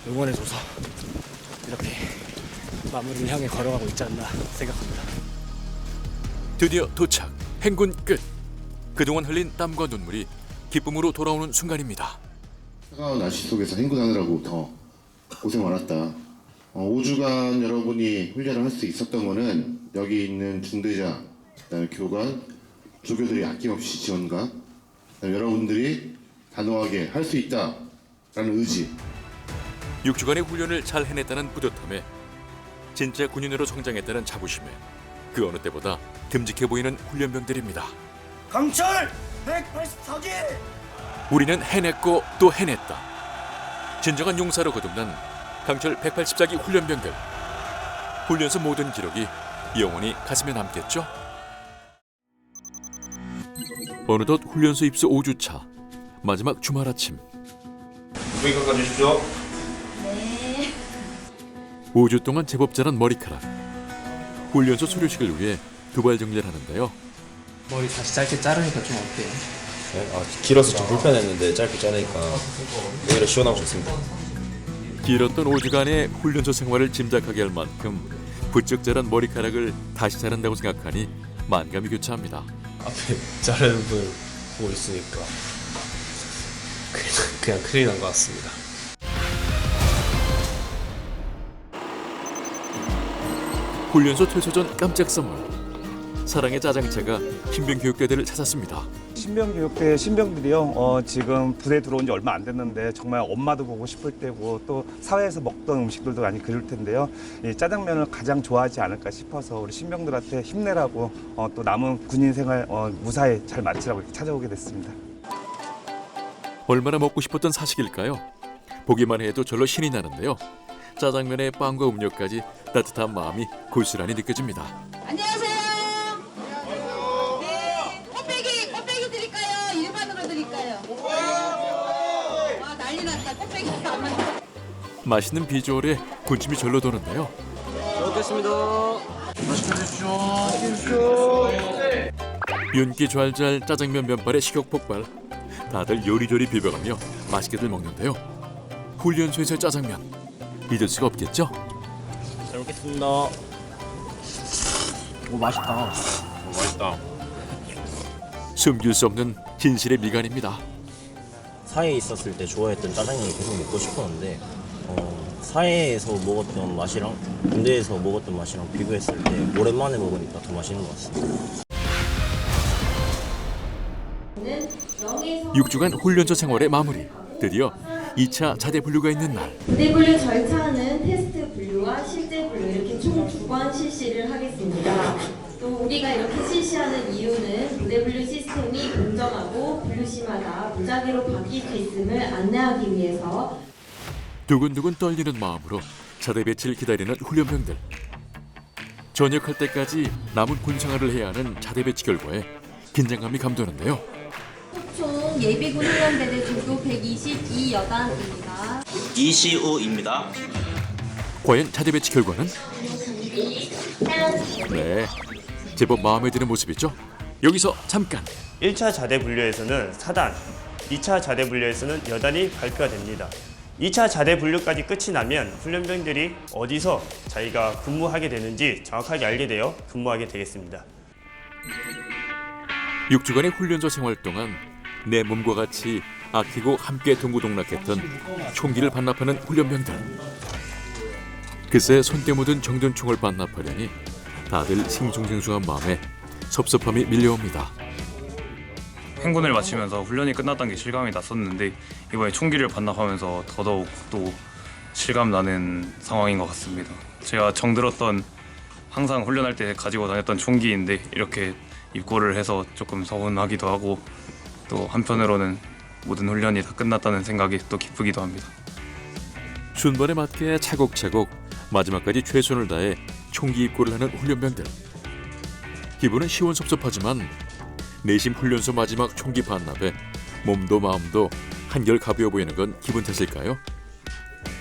응원해줘서 이렇게 마무리를 향해 걸어가고 있지 않나 생각합니다. 드디어 도착. 행군 끝. 그동안 흘린 땀과 눈물이 기쁨으로 돌아오는 순간입니다. 차가운 날씨 속에서 행군하느라고 더 고생 많았다. 5주간 여러분이 훈련을 할 수 있었던 거는 여기 있는 중대장, 그다음에 교관, 조교들이 아낌없이 지원과 여러분들이 단호하게 할 수 있다라는 의지. 6주간의 훈련을 잘 해냈다는 뿌듯함에 진짜 군인으로 성장했다는 자부심에 그 어느 때보다 듬직해 보이는 훈련병들입니다. 강철 184기. 우리는 해냈고 또 해냈다. 진정한 용사로 거듭난 강철 184기 훈련병들. 훈련소 모든 기록이 영원히 가슴에 남겠죠? 어느덧 훈련소 입소 5주차 마지막 주말 아침. 무기 깎아주십시오. 네. 5주 동안 제법 자란 머리카락. 훈련소 수료식을 위해 두발 정리를 하는데요. 머리 다시 짧게 자르니까 좀 어때요? 네? 길어서 좀 불편했는데 짧게 자르니까 오히려 시원하고 좋습니다. 길었던 5주간의 훈련소 생활을 짐작하게 할 만큼 부쩍 자란 머리카락을 다시 자른다고 생각하니 만감이 교차합니다. 앞에 자르는 분 보고 있으니까 그냥 큰일 난 것 같습니다. 훈련소 퇴소 전 깜짝 선물. 사랑의 짜장차가 신병 교육대들을 찾았습니다. 신병교육대 신병들이요. 지금 부대에 들어온 지 얼마 안 됐는데 정말 엄마도 보고 싶을 때고 또 사회에서 먹던 음식들도 많이 그리울 텐데요. 이 짜장면을 가장 좋아하지 않을까 싶어서 우리 신병들한테 힘내라고 또 남은 군인 생활 무사히 잘 마치라고 이렇게 찾아오게 됐습니다. 얼마나 먹고 싶었던 사식일까요? 보기만 해도 절로 신이 나는데요. 짜장면에 빵과 음료까지 따뜻한 마음이 고스란히 느껴집니다. 안녕하세요. 네, 꽃배기 드릴까요? 일반으로 드릴까요? 와, 난리 났다. 꽃배기가 안 맞다. 맛있는 비주얼에 군침이 절로 도는데요. 먹겠습니다. 맛있게 드십시오. 윤기 좔좔 짜장면 면발에 식욕 폭발. 다들 요리조리 비벼가며 맛있게들 먹는데요. 훈련소에서의 짜장면 잊을 수가 없겠죠? 잘 먹겠습니다. 오, 맛있다. 맛있다. 숨길 수 없는 진실의 미간입니다. 사회에 있었을 때 좋아했던 짜장면이 계속 먹고 싶었는데 사회에서 먹었던 맛이랑 군대에서 먹었던 맛이랑 비교했을 때 오랜만에 먹으니까 더 맛있는 것 같습니다. 6주간 훈련소 생활의 마무리. 드디어 2차 자대 분류가 있는 날. 부대 분류 절차는 테스트 분류와 실제 분류 이렇게 총 2번 실시를 하겠습니다. 또 우리가 이렇게 실시하는 이유는 부대 분류 시스템이 공정하고 분류시마다 무작위로 바뀔 수 있음을 안내하기 위해서. 두근두근 떨리는 마음으로 자대 배치를 기다리는 훈련병들. 전역할 때까지 남은 군생활을 해야 하는 자대 배치 결과에 긴장감이 감도는데요. 총 예비군 훈련대대 조교 122여단입니다. 이시우입니다. 과연 자대 배치 결과는? 네, 제법 마음에 드는 모습이죠. 여기서 잠깐. 1차 자대 분류에서는 4단, 2차 자대 분류에서는 여단이 발표가 됩니다. 2차 자대 분류까지 끝이 나면 훈련병들이 어디서 자기가 근무하게 되는지 정확하게 알게 되어 근무하게 되겠습니다. 6주간의 훈련소 생활 동안 내 몸과 같이 아끼고 함께 동고동락했던 총기를 반납하는 훈련병들. 그새 손때 묻은 정전총을 반납하려니 다들 싱숭생숭한 마음에 섭섭함이 밀려옵니다. 행군을 마치면서 훈련이 끝났다는 게 실감이 났었는데 이번에 총기를 반납하면서 더더욱 또 실감 나는 상황인 것 같습니다. 제가 정들었던 항상 훈련할 때 가지고 다녔던 총기인데 이렇게 입고를 해서 조금 서운하기도 하고 또 한편으로는 모든 훈련이 다 끝났다는 생각이 또 기쁘기도 합니다. 순번에 맞게 차곡차곡 마지막까지 최선을 다해 총기 입고를 하는 훈련병들. 기분은 시원섭섭하지만 내심 훈련소 마지막 총기 반납에 몸도 마음도 한결 가벼워 보이는 건 기분 탓일까요?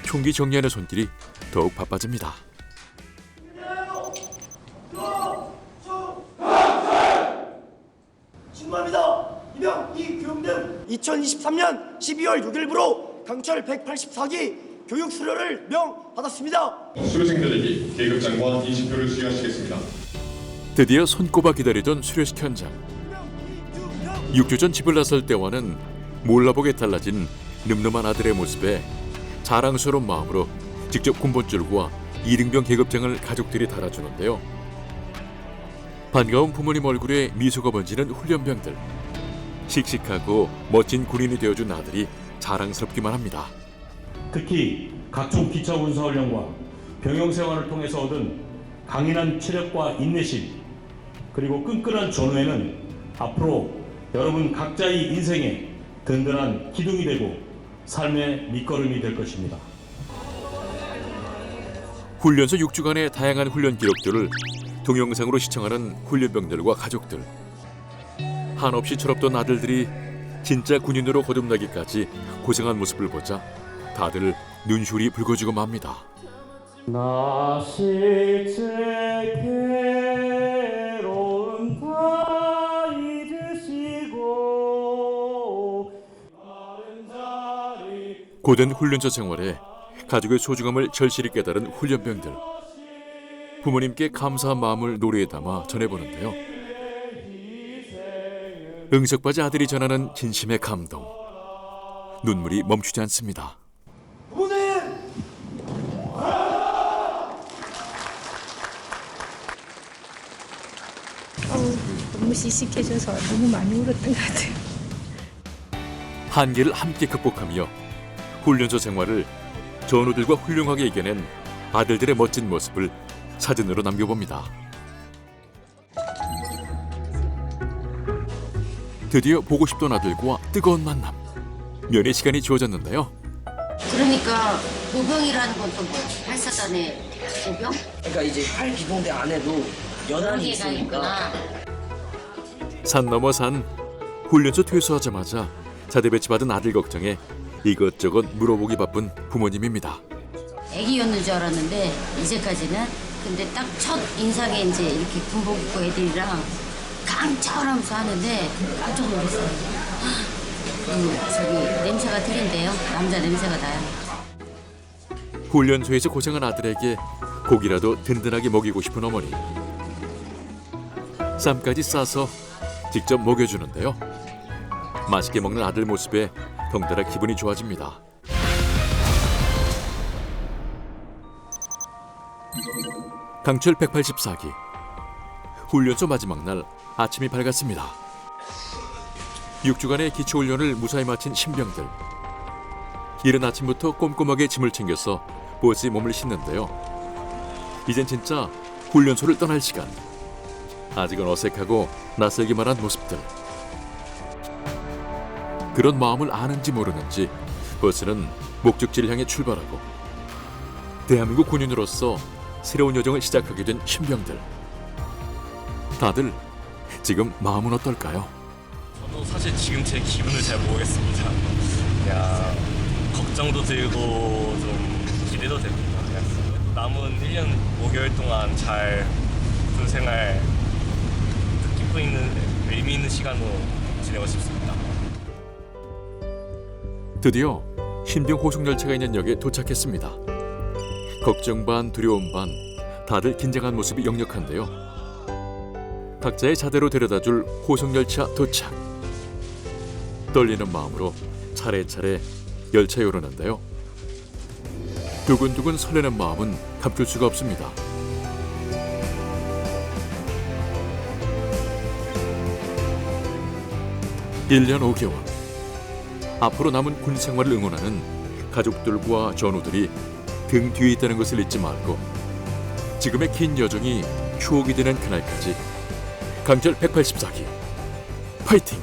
총기 정리하는 손길이 더욱 바빠집니다. 신고합니다. 이명 이교육 등 2023년 12월 6일부로 강철 184기 교육 수료를 명받았습니다. 수료생들에게 계급장과 인식표를 수여하시겠습니다. 드디어 손꼽아 기다리던 수료식 현장. 6주 전 집을 나설 때와는 몰라보게 달라진 늠름한 아들의 모습에 자랑스러운 마음으로 직접 군번줄과 이등병 계급장을 가족들이 달아주는데요. 반가운 부모님 얼굴에 미소가 번지는 훈련병들. 씩씩하고 멋진 군인이 되어준 아들이 자랑스럽기만 합니다. 특히 각종 기차 군사 훈련과 병영 생활을 통해서 얻은 강인한 체력과 인내심 그리고 끈끈한 전후에는 앞으로 여러분 각자의 인생에 든든한 기둥이 되고 삶의 밑거름이 될 것입니다. 훈련소 6주간의 다양한 훈련 기록들을 동영상으로 시청하는 훈련병들과 가족들. 한없이 철없던 아들들이 진짜 군인으로 거듭나기까지 고생한 모습을 보자 다들 눈시울이 붉어지고 맙니다. 나 실제 괴로운 다 잊으시고 고된 훈련소 생활에 가족의 소중함을 절실히 깨달은 훈련병들. 부모님께 감사한 마음을 노래에 담아 전해보는데요. 응석바지 아들이 전하는 진심의 감동. 눈물이 멈추지 않습니다. 너무 씩씩해져서 너무 많이 울었던 것 같아요. 한계를 함께 극복하며 훈련소 생활을 전우들과 훌륭하게 이겨낸 아들들의 멋진 모습을 사진으로 남겨봅니다. 드디어 보고 싶던 아들과 뜨거운 만남. 면회 시간이 주어졌는데요. 그러니까 보병이라는 건 또 뭐? 8사단의 보병? 그러니까 이제 8기동대 안에도 연합이 있으니까. 산 넘어 산. 훈련소 퇴소하자마자 자대 배치받은 아들 걱정에 이것저것 물어보기 바쁜 부모님입니다. 애기였는 줄 알았는데 이제까지는 근데 딱 첫 인상에 이제 이렇게 군복 입고 애들이랑 깡차하면서 하는데 깜짝 놀랐어요. 저기 냄새가 틀린데요. 남자 냄새가 나요. 훈련소에서 고생한 아들에게 고기라도 든든하게 먹이고 싶은 어머니. 쌈까지 싸서 직접 먹여주는데요. 맛있게 먹는 아들 모습에 덩달아 기분이 좋아집니다. 강철 184기. 훈련소 마지막 날 아침이 밝았습니다. 6주간의 기초훈련을 무사히 마친 신병들. 이른 아침부터 꼼꼼하게 짐을 챙겨서 보스의 몸을 싣는데요. 이젠 진짜 훈련소를 떠날 시간. 아직은 어색하고 낯설기만 한 모습들. 그런 마음을 아는지 모르는지 버스는 목적지를 향해 출발하고 대한민국 군인으로서 새로운 여정을 시작하게 된 신병들. 다들 지금 마음은 어떨까요? 저도 사실 지금 제 기분을 잘 모르겠습니다. 그냥 걱정도 들고 좀 기대도 됩니다. 그냥 남은 1년 5개월 동안 잘 군 생활 뜻깊고 있는 의미 있는 시간으로 지내고 싶습니다. 드디어 신병 호송 열차가 있는 역에 도착했습니다. 걱정 반 두려움 반 다들 긴장한 모습이 역력한데요. 각자의 자대로 데려다줄 호송 열차 도착. 떨리는 마음으로 차례차례 열차에 오르는데요. 두근두근 설레는 마음은 감출 수가 없습니다. (1년 5개월) 앞으로 남은 군 생활을 응원하는 가족들과 전우들이 등 뒤에 있다는 것을 잊지 말고 지금의 긴 여정이 추억이 되는 그날까지 강철 184기 파이팅!